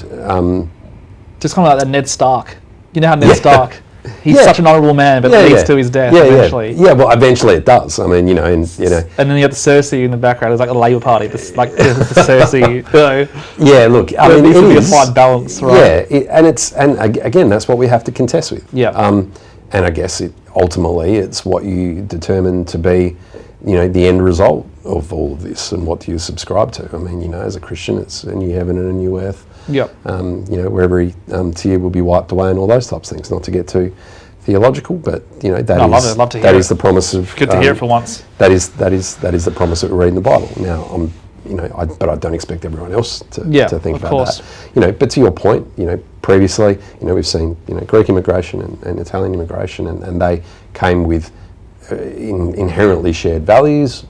just kind of like that Ned Stark. You know how Ned Stark, he's such an honourable man, but it leads to his death eventually. Yeah, well, eventually it does. I mean, and then you have the Cersei in the background. It's like the Labour Party, the Cersei. Yeah, look, I mean, it needs to be a fine balance, right? Yeah, and again, that's what we have to contest with. Yeah. And I guess ultimately it's what you determine to be, the end result of all of this, and what do you subscribe to. I mean, as a Christian, it's a new heaven and a new earth. Yep. Where every tear will be wiped away and all those types of things. Not to get too theological, but I love to hear that it. Is the promise of. Good to hear it for once. That is the promise that we read in the Bible. Now, but I don't expect everyone else to think about that. But to your point, previously, we've seen Greek immigration and Italian immigration, and they came with inherently shared values.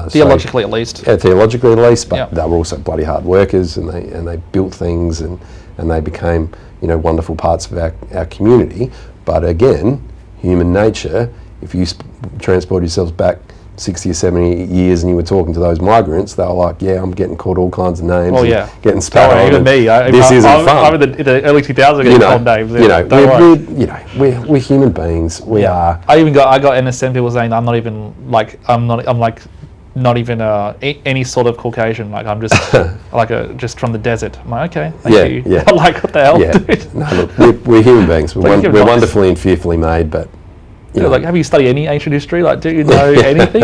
Theologically at least. Yeah, theologically at least, but Yep. they were also bloody hard workers, and they built things, and they became, wonderful parts of our community. But again, human nature, if you transport yourselves back 60 or 70 years and you were talking to those migrants, they were like, yeah, I'm getting called all kinds of names, getting spat on. Even me. This isn't fun. I'm in the early 2000s getting called names. We're human beings. We are. I got NSM people saying I'm not even any sort of Caucasian. Like I'm just just from the desert. I'm like, okay, thank you. Yeah. I'm like, what the hell, dude? No, look, we're human beings. We're wonderfully and fearfully made, but. Like, have you studied any ancient history? Like, do you know anything?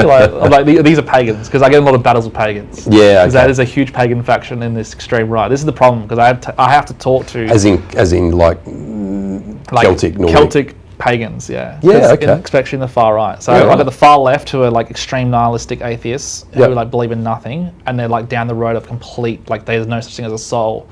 These are pagans, because I get a lot of battles with pagans. Yeah, because that is a huge pagan faction in this extreme right. This is the problem, because I have to talk to as in Celtic, Nordic. Celtic pagans, yeah. Yeah, okay. Especially in the far right. So I've got the far left who are like extreme nihilistic atheists who like believe in nothing, and they're like down the road of complete there's no such thing as a soul.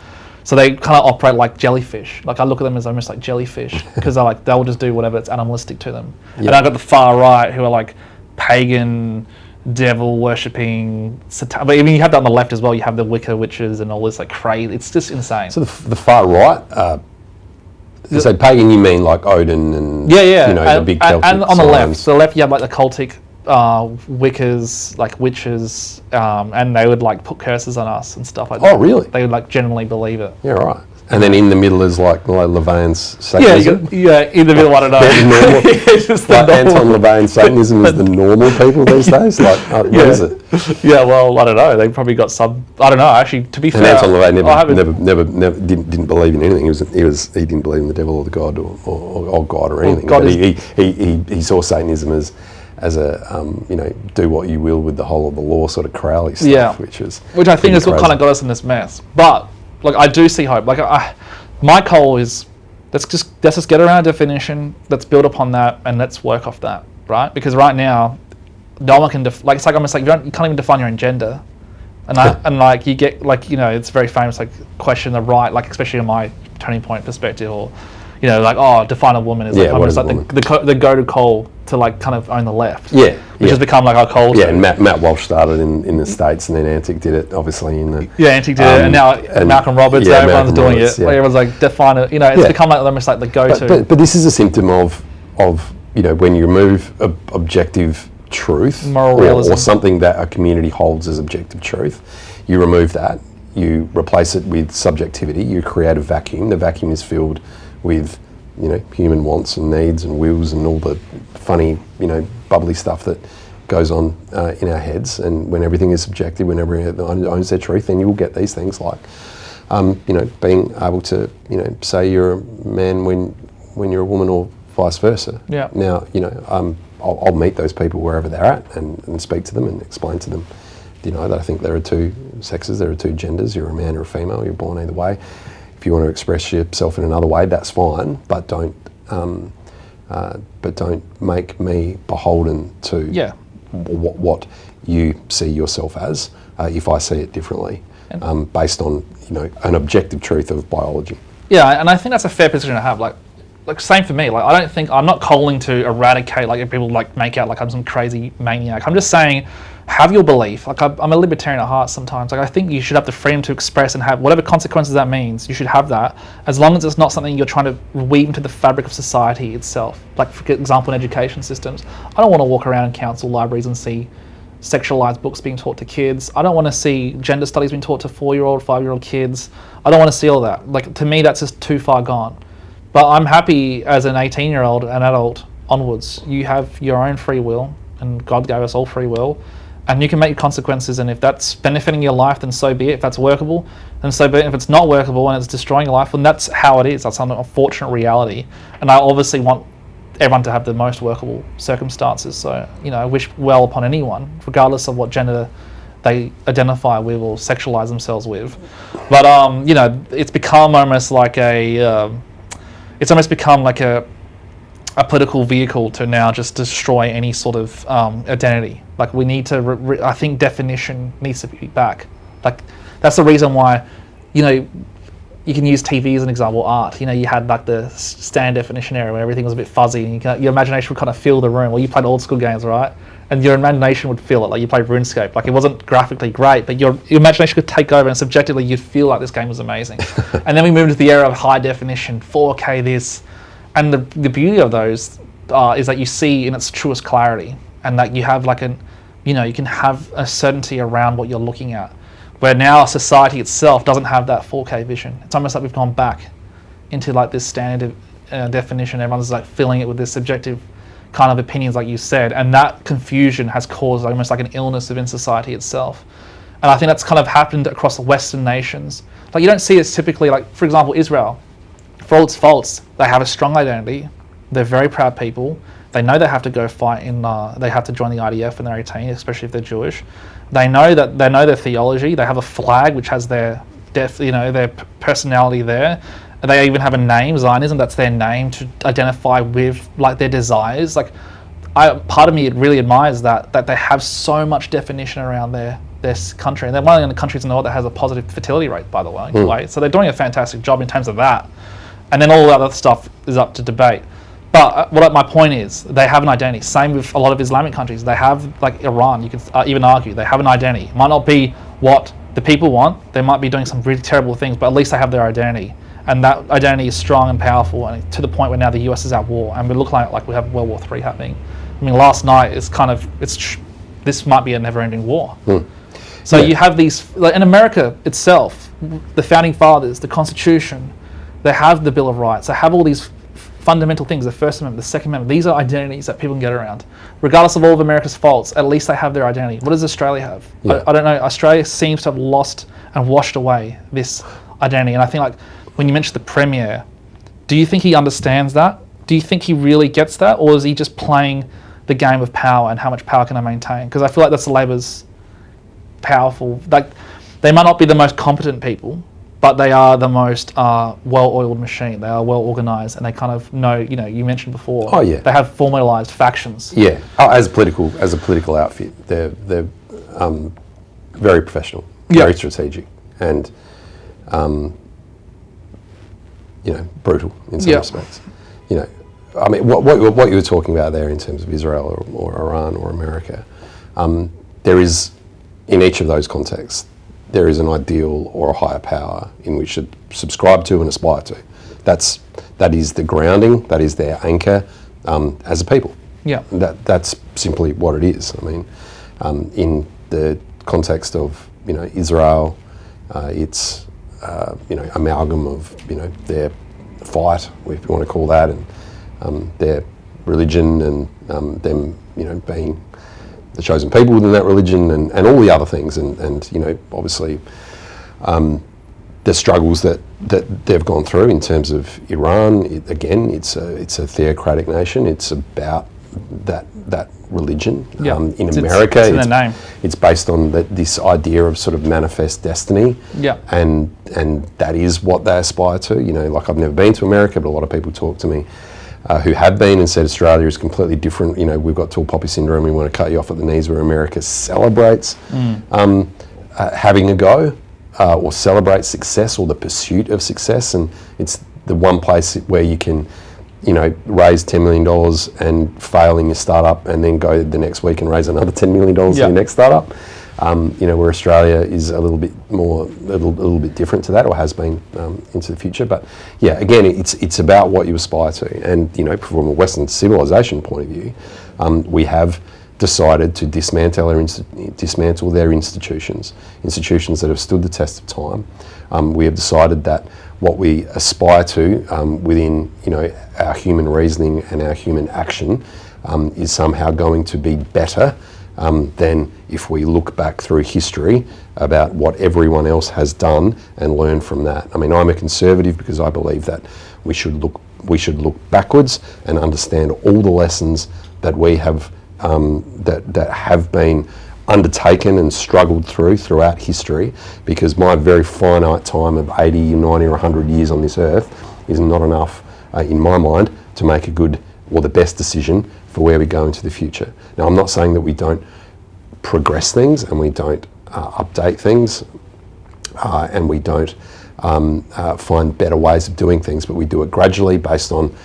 So they kind of operate like jellyfish. Like I look at them as almost like jellyfish because they'll just do whatever it's animalistic to them. Yep. And I've got the far right who are like pagan, devil worshipping. But I mean, you have that on the left as well. You have the Wicca witches and all this like crazy. It's just insane. So the far right. So pagan, you mean like Odin and the big Celtic and on the signs. left. So the left you have like the cultic Wiccas, like witches, and they would like put curses on us and stuff like that. Oh, really? They would like generally believe it. Yeah, right. And then in the middle is like LaVeyan's Satanism. Yeah, in the middle, I don't know. It's just Anton LaVeyan's Satanism is the normal people these days. Like, what is it? Yeah, well, I don't know. They probably got some. I don't know. Actually, to be fair, Anton LaVeyan never didn't believe in anything. He didn't believe in the devil or the God or God or anything. But he saw Satanism as a do what you will with the whole of the law sort of Crowley stuff, which I think is what kind of got us in this mess. But like I do see hope. Like my goal is let's just get around a definition. Let's build upon that and let's work off that, right? Because right now, no one can it's like almost like you can't even define your own gender, and like you get it's very famous like question the right, like especially in my turning point perspective, or define a woman is like almost like the go-to call to like kind of own the left. Yeah. Which has become like our culture. Yeah, and Matt Walsh started in the States, and then Antic did it, obviously in the... Yeah, Antic did it, and now Malcolm Roberts, everyone's doing it. Yeah. Everyone's like, define it, it's become like almost like the go-to. But this is a symptom of when you remove objective truth, moral realism, or something that a community holds as objective truth, you remove that, you replace it with subjectivity, you create a vacuum. The vacuum is filled with human wants and needs and wills and all the funny, bubbly stuff that goes on in our heads. And when everything is subjective, when everyone owns their truth, then you will get these things like, being able to, say you're a man when you're a woman or vice versa. Yeah. Now, I'll meet those people wherever they're at and speak to them and explain to them, that I think there are two sexes, there are two genders. You're a man or a female. You're born either way. If you want to express yourself in another way, that's fine, but don't make me beholden to what you see yourself as if I see it differently, based on an objective truth of biology. Yeah, and I think that's a fair position to have. Like same for me. Like I don't think I'm not calling to eradicate. Like if people like make out like I'm some crazy maniac. I'm just saying, have your belief. Like I'm a libertarian at heart sometimes. Like I think you should have the freedom to express and have whatever consequences that means. You should have that, as long as it's not something you're trying to weave into the fabric of society itself. Like for example, in education systems, I don't want to walk around in council libraries and see sexualized books being taught to kids. I don't want to see gender studies being taught to 4-year-old, 5-year-old kids. I don't want to see all that. Like to me, that's just too far gone. But I'm happy as an 18-year-old, an adult onwards. You have your own free will, and God gave us all free will. And you can make consequences, and if that's benefiting your life, then so be it. If that's workable, then so be it. If it's not workable and it's destroying your life, then that's how it is. That's an unfortunate reality. And I obviously want everyone to have the most workable circumstances. So, I wish well upon anyone, regardless of what gender they identify with or sexualize themselves with. But, it's become almost like a political vehicle to now just destroy any sort of identity. Like we need to, I think definition needs to be back. Like that's the reason why, you you can use TV as an example, art. You know, you had like the standard definition era where everything was a bit fuzzy and your imagination would kind of fill the room. Well, you played old school games, right? And your imagination would feel it, like you played RuneScape. Like it wasn't graphically great, but your imagination could take over and subjectively you'd feel like this game was amazing. And then we moved into the era of high definition, 4K this. And the beauty of those is that you see in its truest clarity and that you have like you can have a certainty around what you're looking at. Where now society itself doesn't have that 4K vision. It's almost like we've gone back into like this standard definition. Everyone's like filling it with this subjective kind of opinions, like you said, and that confusion has caused almost like an illness within society itself. And I think that's kind of happened across the Western nations. Like you don't see it typically, like for example, Israel, for all its faults, they have a strong identity. They're very proud people. They know they have to go fight they have to join the IDF when they're 18, especially if they're Jewish. They know their theology. They have a flag which has their personality there. They even have a name, Zionism. That's their name to identify with like their desires. Like, part of me really admires that they have so much definition around their country, and they're one of the countries in the world that has a positive fertility rate, by the way. So they're doing a fantastic job in terms of that. And then all the other stuff is up to debate. But my point is, they have an identity. Same with a lot of Islamic countries. They have, like Iran, you can even argue, they have an identity. It might not be what the people want. They might be doing some really terrible things, but at least they have their identity. And that identity is strong and powerful, and to the point where now the US is at war, and we look like we have World War III happening. I mean, last night is this might be a never-ending war. So you have these, like in America itself, the founding fathers, the Constitution, they have the Bill of Rights, they have all these fundamental things, the First Amendment, the Second Amendment. These are identities that people can get around. Regardless of all of America's faults, at least they have their identity. What does Australia have? I don't know. Australia seems to have lost and washed away this identity. And I think, like, when you mentioned the Premier, do you think he understands that? Do you think he really gets that? Or is he just playing the game of power and how much power can I maintain? Because I feel like that's Labor's powerful. Like, they might not be the most competent people, but they are the most well-oiled machine. They are well-organised, and they kind of know, you mentioned before. Oh, yeah. They have formalised factions. Yeah. Oh, as a political outfit, they're very professional, very strategic, and brutal in some respects. I mean, what you were talking about there in terms of Israel or Iran or America, there is, in each of those contexts, there is an ideal or a higher power in which to subscribe to and aspire to. That is the grounding, that is their anchor as a people. Yeah. That's simply what it is. I mean, in the context of Israel, it's amalgam of their fight, if you want to call that, and their religion and them being the chosen people within that religion and all the other things and obviously the struggles that they've gone through in terms of Iran. It's a theocratic nation. It's about that religion. In America, it's based on this idea of sort of manifest destiny. And that is what they aspire to. Like, I've never been to America, but a lot of people talk to me who have been and said Australia is completely different. We've got tall poppy syndrome. We want to cut you off at the knees, where America celebrates having a go or celebrates success or the pursuit of success. And it's the one place where you can, raise $10 million and fail in your startup and then go the next week and raise another $10 million in your next startup. Where Australia is a little bit different to that, or has been into the future. But yeah, again, it's about what you aspire to, and from a Western civilization point of view, we have decided to dismantle their institutions that have stood the test of time. We have decided that what we aspire to within our human reasoning and our human action is somehow going to be better than if we look back through history about what everyone else has done and learn from that. I mean, I'm a conservative because I believe that we should look backwards and understand all the lessons that we have that have been undertaken and struggled throughout history, because my very finite time of 80, 90 or 100 years on this earth is not enough, in my mind, to make a good or the best decision for where we go into the future. Now, I'm not saying that we don't progress things and we don't update things and we don't find better ways of doing things, but we do it gradually based on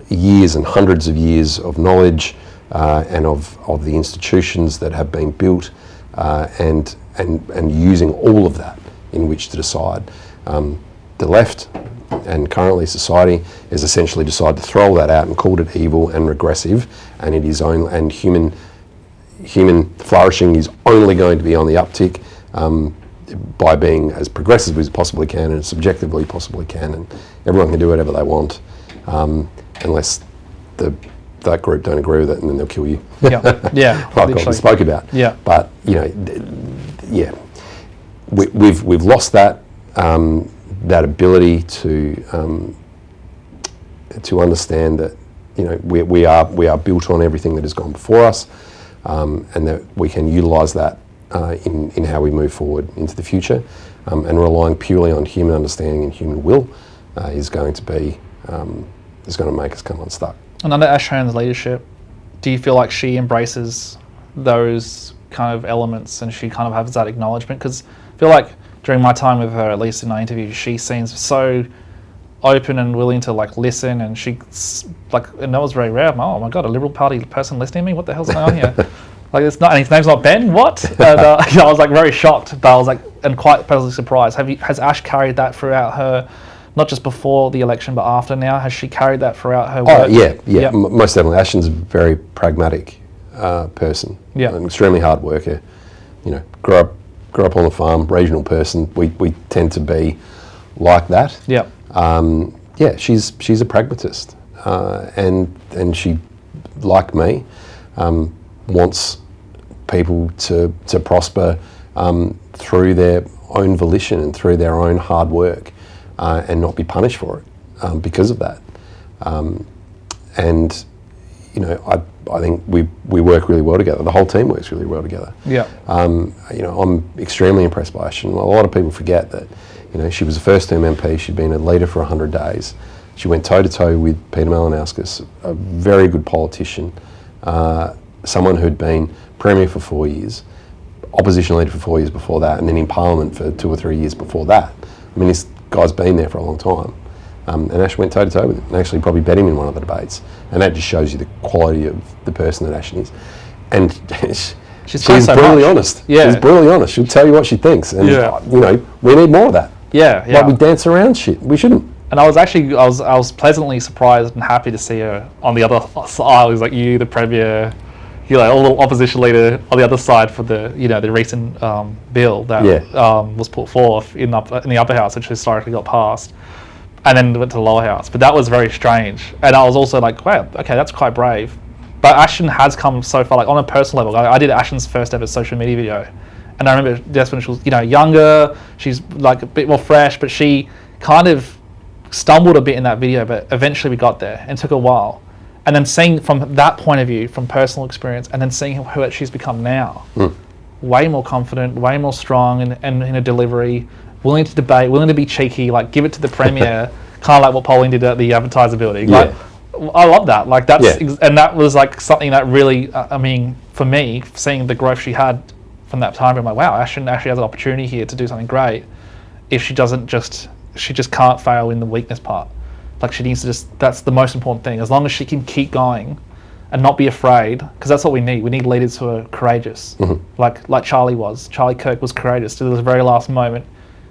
years and hundreds of years of knowledge and of the institutions that have been built, and using all of that in which to decide. The left and currently society has essentially decided to throw all that out and called it evil and regressive, and it is only, and human flourishing is only going to be on the uptick by being as progressive as possibly can and as subjectively possibly can, and everyone can do whatever they want, unless that group don't agree with it, and then they'll kill you. Yeah, like I spoke about. Yeah. But we've lost that ability to understand that we are built on everything that has gone before us, and that we can utilise that in how we move forward into the future, and relying purely on human understanding and human will is going to make us come unstuck. And under Ashran's leadership, do you feel like she embraces those kind of elements and she kind of has that acknowledgement? Because I feel like during my time with her, at least in our interviews, she seems so open and willing to listen, and and that was very rare. Oh my God, a Liberal Party person listening to me? What the hell's going on here? It's not, and his name's not Ben. What? And, I was very shocked, but I was and quite pleasantly surprised. Has Ash carried that throughout her? Not just before the election, but after now? Has she carried that throughout her work? Yeah. Most definitely. Ashton's a very pragmatic person. Yeah. An extremely hard worker. Grew up on the farm, regional person. We tend to be like that. Yeah. She's a pragmatist, and she, like me, wants people to prosper through their own volition and through their own hard work. And not be punished for it because of that. I think we work really well together. The whole team works really well together. Yeah. I'm extremely impressed by Ash. And a lot of people forget that, she was a first-term MP. She'd been a leader for 100 days. She went toe-to-toe with Peter Malinauskas, a very good politician, someone who'd been Premier for 4 years, opposition leader for 4 years before that, and then in Parliament for 2 or 3 years before that. This guy's been there for a long time, and Ash went toe-to-toe with him and actually probably bet him in one of the debates, and that just shows you the quality of the person that Ash is. And she's brutally honest. Yeah. She's brutally honest. She'll tell you what she thinks, and we need more of that. Yeah. We dance around shit. We shouldn't. And I was pleasantly surprised and happy to see her on the other side. It was you, the Premier, all the opposition leader on the other side for the the recent bill that was put forth in the upper house, which historically got passed, and then went to the lower house. But that was very strange, and I was also wow, okay, that's quite brave. But Ashton has come so far, on a personal level. I did Ashton's first ever social media video, and I remember just when she was younger, she's a bit more fresh, but she kind of stumbled a bit in that video, but eventually we got there, and it took a while. And then seeing from that point of view, from personal experience, and then seeing who she's become now, way more confident, way more strong in her delivery, willing to debate, willing to be cheeky, give it to the Premier, kind of like what Pauline did at the Advertiser building. Yeah. I love that. And that was something that really, for me, seeing the growth she had from that time, I'm wow, Ashton actually has an opportunity here to do something great. If she just can't fail in the weakness part. She needs to that's the most important thing. As long as she can keep going and not be afraid, because that's what we need. We need leaders who are courageous, like Charlie was. Charlie Kirk was courageous to the very last moment.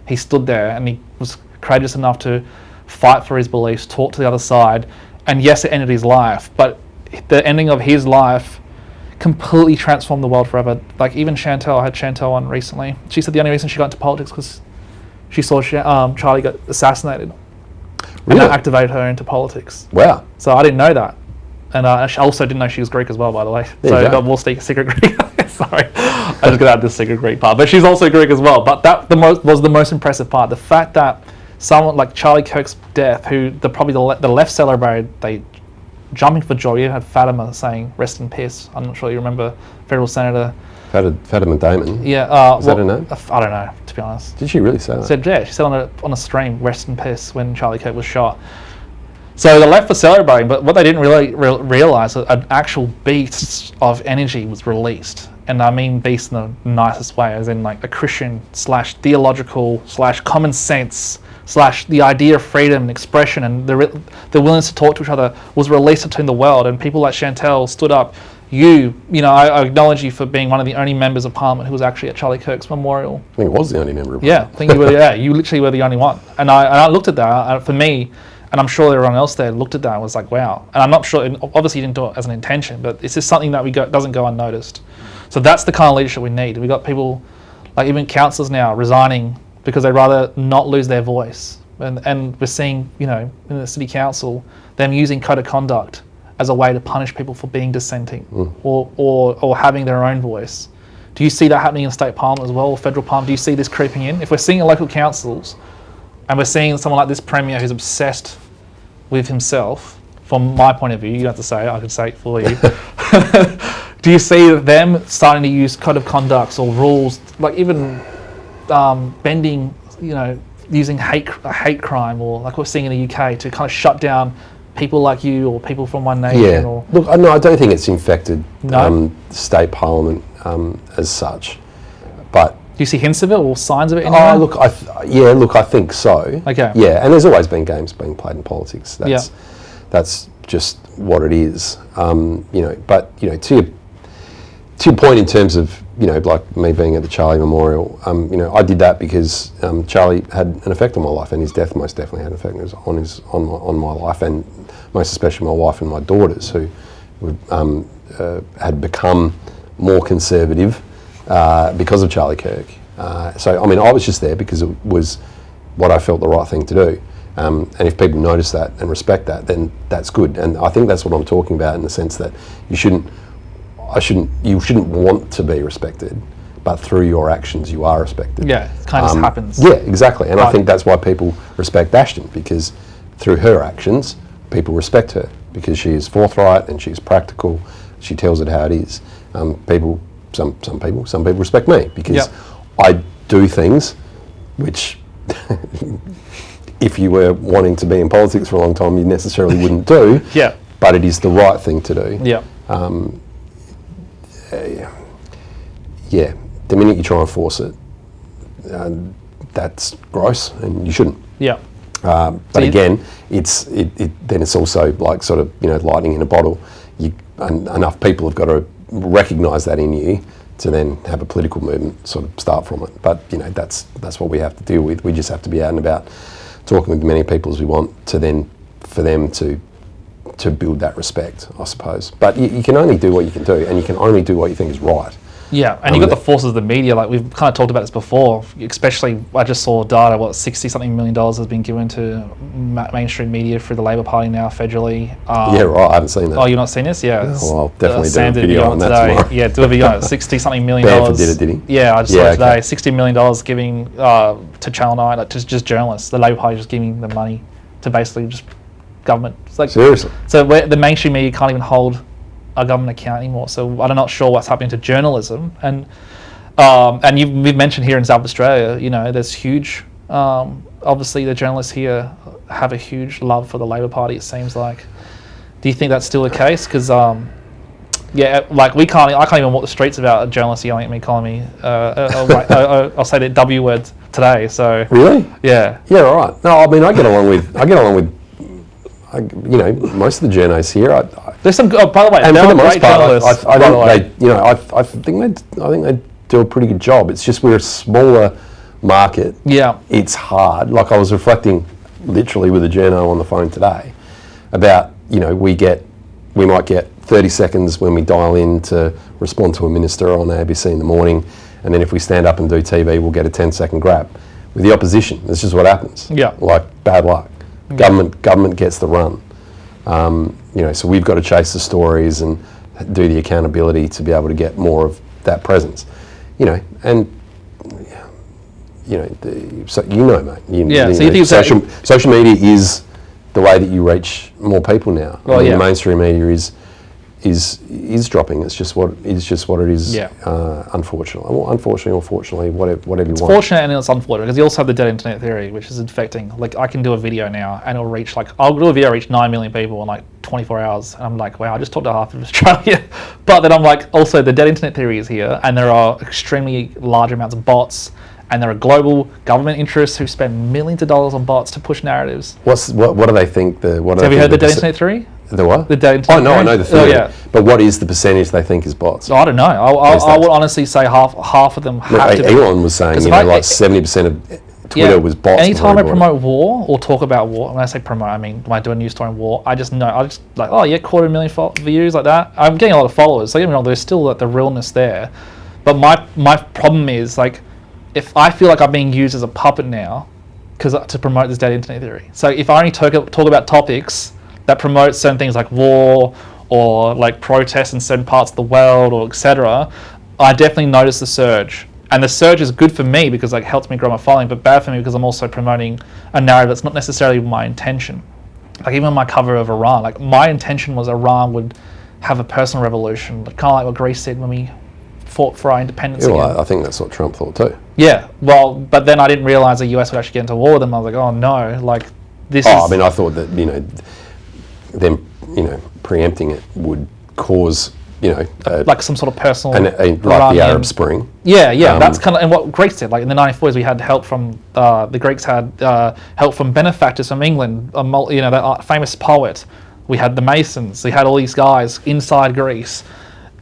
He stood there and he was courageous enough to fight for his beliefs, talk to the other side, and yes, it ended his life, but the ending of his life completely transformed the world forever. Even Chantal, I had Chantal on recently. She said the only reason she got into politics because she saw Charlie got assassinated. Really? And that activated her into politics. Wow. So I didn't know that. And I also didn't know she was Greek as well, by the way. There you go. We'll speak secret Greek. Sorry. I just got to add this secret Greek part. But she's also Greek as well. But that was the most impressive part. The fact that someone like Charlie Kirk's death, who probably the left celebrated, they jumping for joy. You had Fatima saying, "Rest in peace." I'm not sure you remember federal senator. Fatima Damon. Yeah. Was that her name? I don't know, to be honest. Did she really say that? She said on a stream, "Rest in peace," when Charlie Kirk was shot. So the left was celebrating, but what they didn't really realise, an actual beast of energy was released. and I mean beast in the nicest way, as in like a Christian / theological / common sense / the idea of freedom and expression and the willingness to talk to each other was released into the world, and people like Chantel stood up. You know, I acknowledge you for being one of the only members of Parliament who was actually at Charlie Kirk's memorial. I think it was the only member of Yeah, Parliament. I think you were. Yeah, you literally were the only one. And I looked at that. For me, and I'm sure everyone else there looked at that and was like, wow. And I'm not sure. And obviously, you didn't do it as an intention, but it's just something that doesn't go unnoticed. So that's the kind of leadership we need. We got people like even councillors now resigning because they'd rather not lose their voice. And we're seeing, you know, in the city council, them using code of conduct as a way to punish people for being dissenting or having their own voice. Do you see that happening in state parliament as well, or federal parliament? Do you see this creeping in? If we're seeing local councils and we're seeing someone like this premier who's obsessed with himself, from my point of view, you don't have to say it, I could say it for you. Do you see them starting to use code of conducts or rules, like even bending, you know, using hate crime, or like we're seeing in the UK, to kind of shut down people like you or people from One Nation? Yeah. Or Look, no, I don't think it's infected state parliament as such. But do you see hints of it or signs of it anywhere? look, I think so. Okay. Yeah, and there's always been games being played in politics. That's just what it is. You know, but you know, to your point in terms of, you know, like me being at the Charlie Memorial, you know, I did that because Charlie had an effect on my life, and his death most definitely had an effect on my life, and most especially my wife and my daughters, who had become more conservative because of Charlie Kirk. So I mean, I was just there because it was what I felt the right thing to do. And if people notice that and respect that, then that's good. And I think that's what I'm talking about, in the sense that you shouldn't want to be respected, but through your actions you are respected. Yeah, it kind of just happens. Yeah, exactly. And I think that's why people respect Ashton, because through her actions, people respect her, because she is forthright and she's practical. She tells it how it is. Some people respect me because I do things which, if you were wanting to be in politics for a long time, you necessarily wouldn't do. Yeah. But it is the right thing to do. Yeah. Yeah, the minute you try and force it, that's gross, and you shouldn't. Yeah. But again, then it's also like sort of, you know, lightning in a bottle. Enough people have got to recognise that in you to then have a political movement sort of start from it. But you know, that's what we have to deal with. We just have to be out and about, talking with as many people as we want, to then for them to build that respect, I suppose. But you can only do what you can do, and you can only do what you think is right. Yeah, and you've got the forces of the media, like we've kind of talked about this before, especially, I just saw data, $60-something million has been given to mainstream media through the Labor Party now, federally. Yeah, right, I haven't seen that. Oh, you've not seen this? Yeah. Well, I'll definitely do a video on that today. tomorrow. Yeah, do a video on it, $60-something million. Bamford did it, did he? Yeah, I just saw it today, $60 million giving to Channel 9, like just journalists. The Labor Party just giving them money to basically just government. It's like, seriously? So the mainstream media can't even hold a government account anymore. So I'm not sure what's happening to journalism. And we've mentioned here in South Australia, you know, there's huge, obviously the journalists here have a huge love for the Labor Party, it seems like. Do you think that's still the case? Because, yeah, like I can't even walk the streets without a journalist yelling at me, calling me, I'll say the W word today, so. Really? Yeah. Yeah, right. No, I mean, I get along with you know, most of the journos here. There's some. Oh, by the way, and for the most part, I think they do a pretty good job. It's just we're a smaller market. Yeah. It's hard. Like I was reflecting, literally with a journo on the phone today, about, you know, we might get 30 seconds when we dial in to respond to a minister on ABC in the morning, and then if we stand up and do TV, we'll get a 10-second grab. With the opposition, this is what happens. Yeah. Like bad luck. Government gets the run. You know, so we've got to chase the stories and do the accountability to be able to get more of that presence. You know, and you know, mate. So you think social media is the way that you reach more people now. Well, The mainstream media is is dropping. It's just what it is. Yeah. Unfortunately, well, unfortunately or fortunately, whatever you want. Fortunate and it's unfortunate because you also have the dead internet theory, which is infecting. Like I can do a video now and it'll reach I'll do a video reach 9 million people in 24 hours, and I'm like, wow, I just talked to half of Australia. But then I'm like, also the dead internet theory is here, and there are extremely large amounts of bots, and there are global government interests who spend millions of dollars on bots to push narratives. What do they think? Have you heard the dead internet theory? The what? The dead internet theory? I know the theory. Oh, yeah. But what is the percentage they think is bots? I don't know. I would honestly say half of them have to be. Elon was saying, 70% of Twitter was bots. Anytime I promote war or talk about war, when I say promote, I mean when I do a news story on war, I just 250,000 views like that. I'm getting a lot of followers. So, there's still the realness there. But my problem is if I feel like I'm being used as a puppet now, to promote this dead internet theory. So if I only talk about topics that promote certain things like war or protests in certain parts of the world or etc., I definitely notice the surge. And the surge is good for me because it helps me grow my following, but bad for me because I'm also promoting a narrative that's not necessarily my intention. Even on my cover of Iran, my intention was Iran would have a personal revolution, kind of like what Greece did when we fought for our independence again. I think that's what Trump thought too. Yeah, well, but then I didn't realise the US would actually get into war with them. I was like, oh no, this is... I mean, I thought that, them, preempting it would cause, some sort of personal... like the Arab Spring. Yeah, that's kind of... And what Greece did, in the 1940s, we had help from... the Greeks had help from benefactors from England, that famous poet. We had the Masons. We had all these guys inside Greece,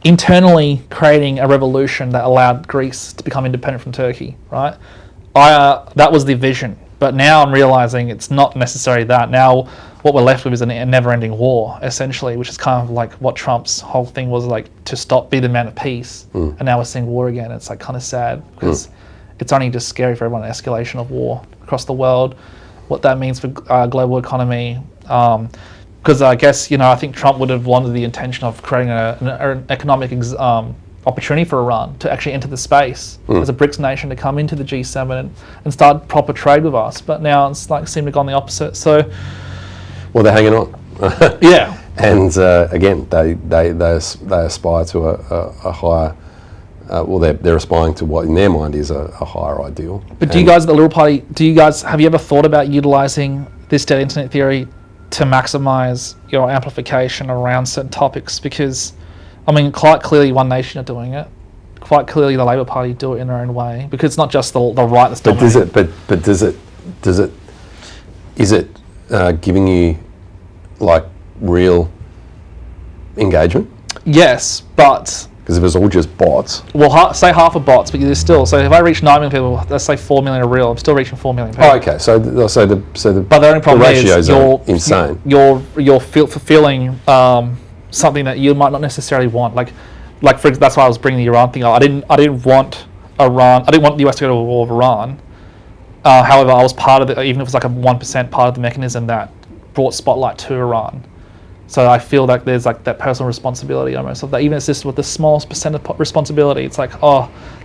internally creating a revolution that allowed Greece to become independent from Turkey, right? That was the vision. But now I'm realizing it's not necessarily that. Now what we're left with is a never-ending war, essentially, which is kind of like what Trump's whole thing was, to be the man of peace. And now we're seeing war again. It's kind of sad because it's only just scary for everyone, the escalation of war across the world, what that means for global economy. Because I guess, I think Trump would have wanted the intention of creating an economic opportunity for Iran to actually enter the space as a BRICS nation, to come into the G7 and start proper trade with us. But now it's seemed to have gone the opposite. So, well, they're hanging on. Yeah. And again, they aspire to a higher. They're aspiring to what in their mind is a higher ideal. But do you guys at the Liberal Party? Have you ever thought about utilising this dead internet theory to maximise your amplification around certain topics? Because, quite clearly One Nation are doing it. Quite clearly the Labor Party do it in their own way. Because it's not just the right that's dominating. But is it giving you real engagement? Yes, but... Because if it's all just bots... Well, say half are bots, but there's still... So if I reach 9 million people, let's say 4 million are real, I'm still reaching 4 million people. Oh, okay. So the but the only problem ratios are insane. You're fulfilling something that you might not necessarily want. That's why I was bringing the Iran thing up. I didn't want Iran... I didn't want the US to go to war with Iran. However, I was part of even if it was a 1% part of the mechanism that brought spotlight to Iran. So I feel like there's that personal responsibility almost of that, even if it's just with the smallest percent of responsibility. It's that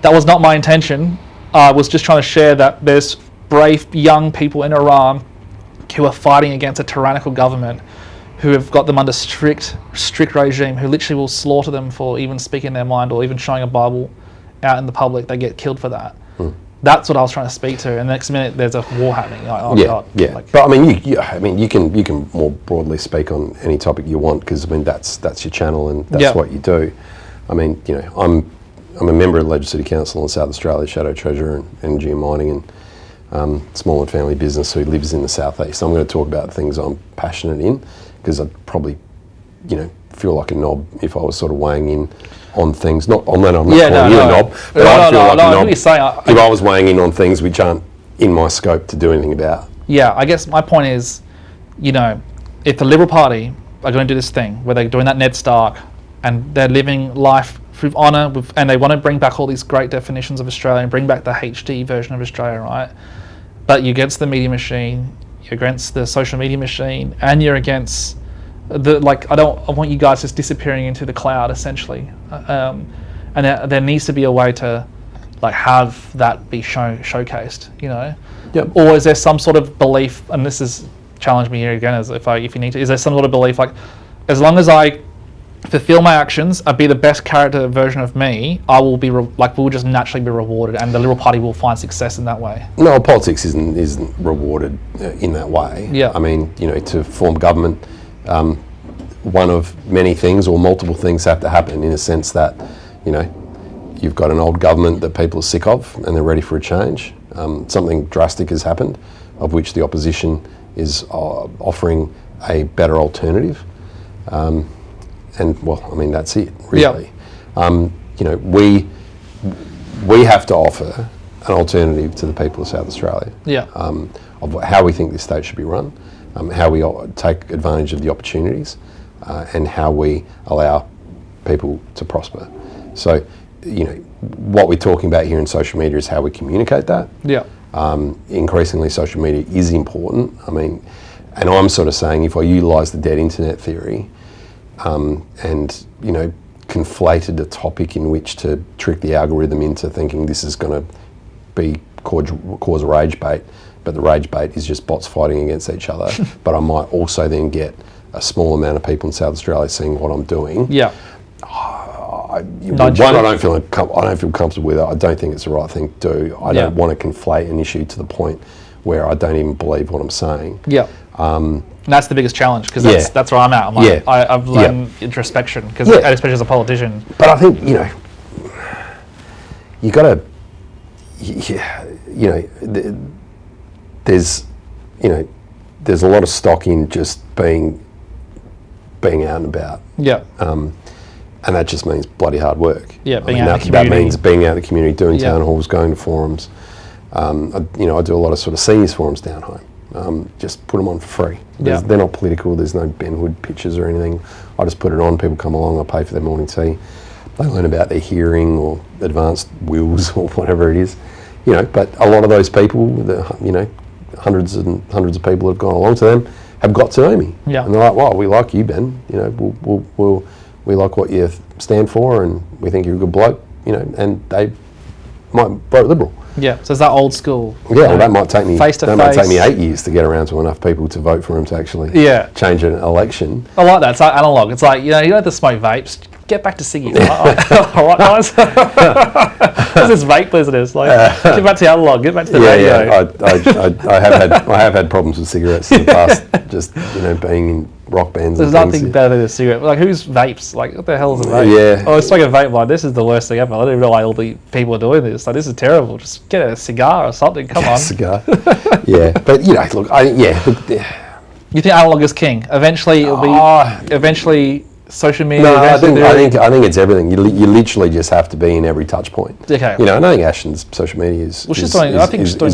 was not my intention. I was just trying to share that there's brave young people in Iran who are fighting against a tyrannical government, who have got them under strict regime, who literally will slaughter them for even speaking their mind or even showing a Bible out in the public. They get killed for that. That's what I was trying to speak to. And the next minute, there's a war happening. God. Yeah. But you can more broadly speak on any topic you want because that's your channel and that's what you do. I'm a member of the Legislative Council in South Australia, Shadow Treasurer and Energy and Mining, and small and family business who lives in the southeast. I'm going to talk about things I'm passionate in because I'd probably, feel like a knob if I was sort of weighing in on things. I'm not calling you a knob, but I feel like a knob if I was weighing in on things which aren't in my scope to do anything about. Yeah, I guess my point is, if the Liberal Party are going to do this thing where they're doing that Ned Stark and they're living life with honour, and they want to bring back all these great definitions of Australia and bring back the HD version of Australia, right? But you're against the media machine, you're against the social media machine, and you're against I want you guys just disappearing into the cloud essentially, and there needs to be a way to have that be showcased, Yep. Or is there some sort of belief, and this is challenge me here again, as if you need to, is there some sort of belief as long as I fulfill my actions, be the best character version of me, I will be we'll just naturally be rewarded, and the Liberal Party will find success in that way. No, politics isn't rewarded in that way. Yeah. I mean, to form government, one of many things or multiple things have to happen, in a sense that, you've got an old government that people are sick of and they're ready for a change. Something drastic has happened, of which the opposition is offering a better alternative. And well, I mean, that's it, really. Yeah. We have to offer an alternative to the people of South Australia. Yeah. Of how we think this state should be run, how we take advantage of the opportunities, and how we allow people to prosper. So, what we're talking about here in social media is how we communicate that. Yeah. Increasingly, social media is important. I mean, and I'm sort of saying, if I utilise the dead internet theory, and conflated a topic in which to trick the algorithm into thinking this is going to cause a rage bait, but the rage bait is just bots fighting against each other. But I might also then get a small amount of people in South Australia seeing what I'm doing. Yeah. I don't feel comfortable with it. I don't think it's the right thing to do. I don't want to conflate an issue to the point where I don't even believe what I'm saying. Yeah. And that's the biggest challenge, because that's where I'm at. I've learned introspection, because especially as a politician. But I think you got to, there's a lot of stock in just being out and about. Yeah. And that just means bloody hard work. Yeah, being out in the community. That means being out in the community, doing town halls, going to forums. I do a lot of sort of seniors forums down home. Just put them on for free. They're not political. There's no Ben Hood pictures or anything. I just put it on. People come along. I pay for their morning tea. They learn about their hearing or advanced wills or whatever it is. But a lot of those people, hundreds and hundreds of people that have gone along to them, have got to know me. Yeah. And they're like, "Well, we like you, Ben. We like what you stand for, and we think you're a good bloke." And they might vote Liberal. Yeah, so it's that old school. Yeah, well, that might take me face to face. Might take me 8 years to get around to enough people to vote for him to actually change an election. I like that. It's like analog. It's like, you don't have to smoke vapes. Get back to singing. All right, guys. What's this vape business? Get back to analog. Get back to the radio. Yeah. I have had problems with cigarettes in the past. Just being in rock bands. There's nothing better than a cigarette. Like, who's vapes? Like, what the hell is a vape? Yeah. Oh, it's like a vape. Like, this is the worst thing ever. I don't even know why all the people are doing this. Like, this is terrible. Just get a cigar or something. Come on. Cigar. Yeah, but look, You think analog is king? Eventually, it'll be. Eventually, social media. No, I think it's everything. You literally just have to be in every touch point. Okay. And I think Ashton's social media is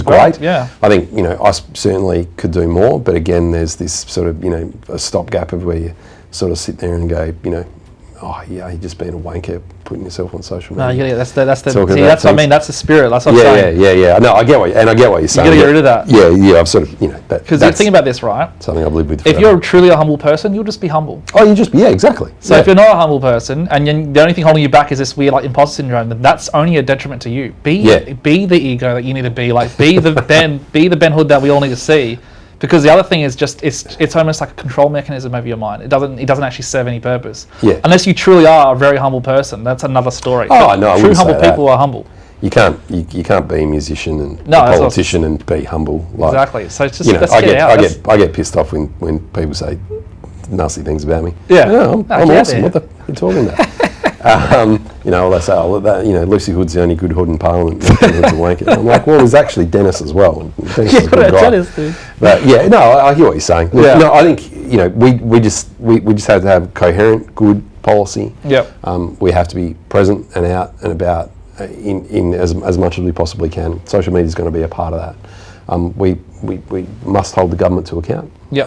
great. Yeah. I think I certainly could do more, but again, there's this sort of a stopgap of where you sort of sit there and go, oh yeah, you're just being a wanker putting yourself on social media. No, that's what I mean. That's the spirit. That's what I'm saying. Yeah. No, I get what you're saying. You got to get rid of that. Yeah. I've sort of because you think about this, right? Something I've lived with. If you're truly a humble person, you'll just be humble. Oh, exactly. So if you're not a humble person and the only thing holding you back is this weird imposter syndrome, then that's only a detriment to you. Be the ego that you need to be. Be the Ben Hood that we all need to see. Because the other thing is just it's almost like a control mechanism over your mind. It doesn't actually serve any purpose. Yeah. Unless you truly are a very humble person, that's another story. Oh no, true humble people are humble. You can't be a musician and a politician and be humble. Exactly. So it's just let's get it out. I get pissed off when people say nasty things about me. Yeah. No, I'm awesome. What are you talking about? They say, Lucy Hood's the only good hood in Parliament. I'm like, well, there's actually Dennis as well. Dennis is a good guy. Dennis, dude. But I hear what you're saying. Look, no, I think we just have to have coherent, good policy. Yep. We have to be present and out and about in as much as we possibly can. Social media is going to be a part of that. We must hold the government to account. Yep.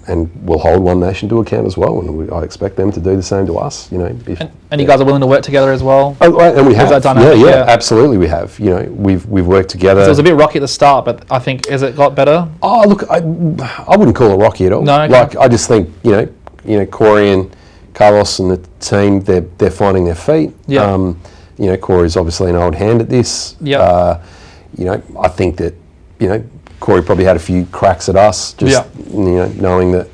And we'll hold One Nation to account as well, and I expect them to do the same to us. And you guys are willing to work together as well. Oh, and we have. That dynamic? Yeah, absolutely, we have. We've worked together. So it was a bit rocky at the start, but I think has it got better? Oh, look, I wouldn't call it rocky at all. No, okay. I just think Corey and Carlos and the team, they're finding their feet. Yeah. Corey's obviously an old hand at this. Yeah. I think that Corey probably had a few cracks at us, just knowing that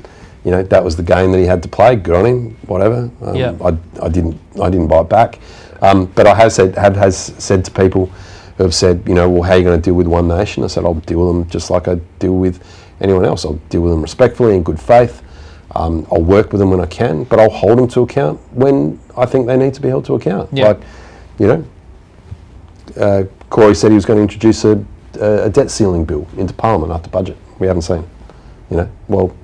that was the game that he had to play. Good on him. Whatever. I didn't bite back. But I have said to people who have said, well, how are you going to deal with One Nation? I said, I'll deal with them just like I deal with anyone else. I'll deal with them respectfully, in good faith. I'll work with them when I can, but I'll hold them to account when I think they need to be held to account. Yeah. Corey said he was going to introduce a debt ceiling bill into Parliament after budget. We haven't seen it. Well,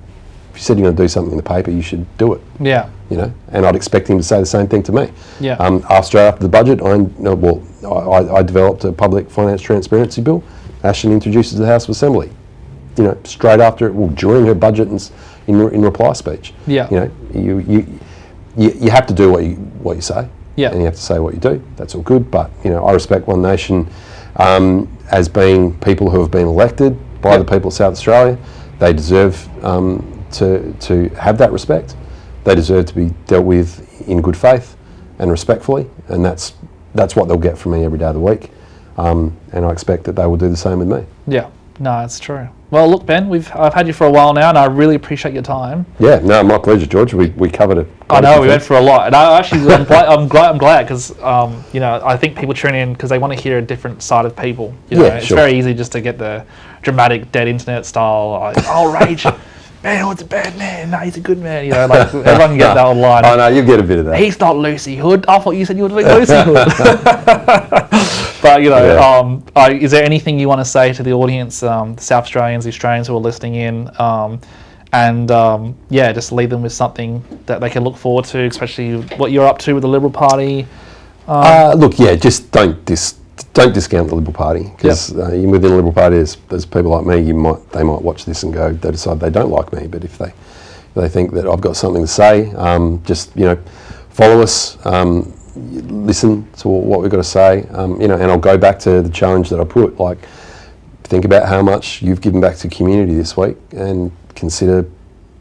if you said you're going to do something in the paper, you should do it. Yeah. And I'd expect him to say the same thing to me. Yeah. Straight after the budget, I developed a public finance transparency bill. Ashton introduces to the House of Assembly. Straight after it, during her budget in reply speech. Yeah. You have to do what you say. Yeah. And you have to say what you do. That's all good. But I respect One Nation as being people who have been elected by the people of South Australia. They deserve to have that respect. They deserve to be dealt with in good faith and respectfully, and that's what they'll get from me every day of the week. And I expect that they will do the same with me. Yeah, no, that's true. Well, look, Ben, I've had you for a while now, and I really appreciate your time. Yeah, no, my pleasure, George. We covered it. I know we went for a lot, and I'm glad because I think people tune in because they want to hear a different side of people. It's very easy just to get the dramatic dead internet style. Rage. Man, what's a bad man? No, he's a good man. Everyone can get that online. Oh no, you get a bit of that. He's not Lucy Hood. I thought you said you were doing Lucy Hood. But is there anything you want to say to the audience, the South Australians, the Australians who are listening in, just leave them with something that they can look forward to, especially what you're up to with the Liberal Party? Just don't discount the Liberal Party, because within the Liberal Party there's people like me. They might watch this and go, they decide they don't like me, but if they think that I've got something to say, just follow us, listen to what we've got to say, and I'll go back to the challenge that I put, like, think about how much you've given back to the community this week and consider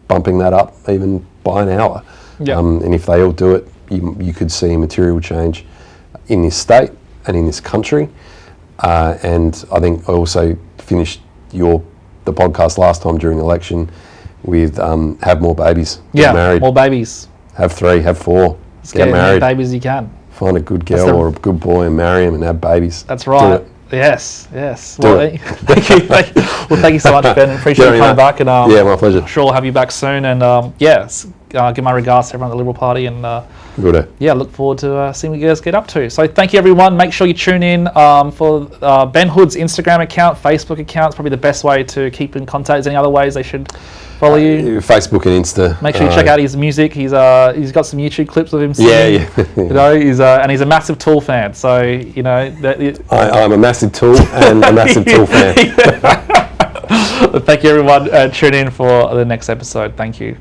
bumping that up even by an hour. And if they all do it, you could see a material change in this state and in this country. And I think I also finished the podcast last time during the election with have more babies, get married, more babies, have 3, have 4, get married, as many babies as you can. Find a good girl or a good boy and marry him and have babies. That's right. Yes. Thank you. Well, thank you so much, Ben. Appreciate you coming back. And my pleasure. I'm sure we'll have you back soon. And give my regards to everyone at the Liberal Party. And look forward to seeing what you guys get up to. So thank you, everyone. Make sure you tune in for Ben Hood's Instagram account, Facebook account. It's probably the best way to keep in contact. Is there any other ways they should follow you? Facebook and Insta. Make sure you check out his music. He's got some YouTube clips of him singing. He's a massive Tool fan. So I'm a massive Tool and a massive Tool fan. Thank you, everyone. Tune in for the next episode. Thank you.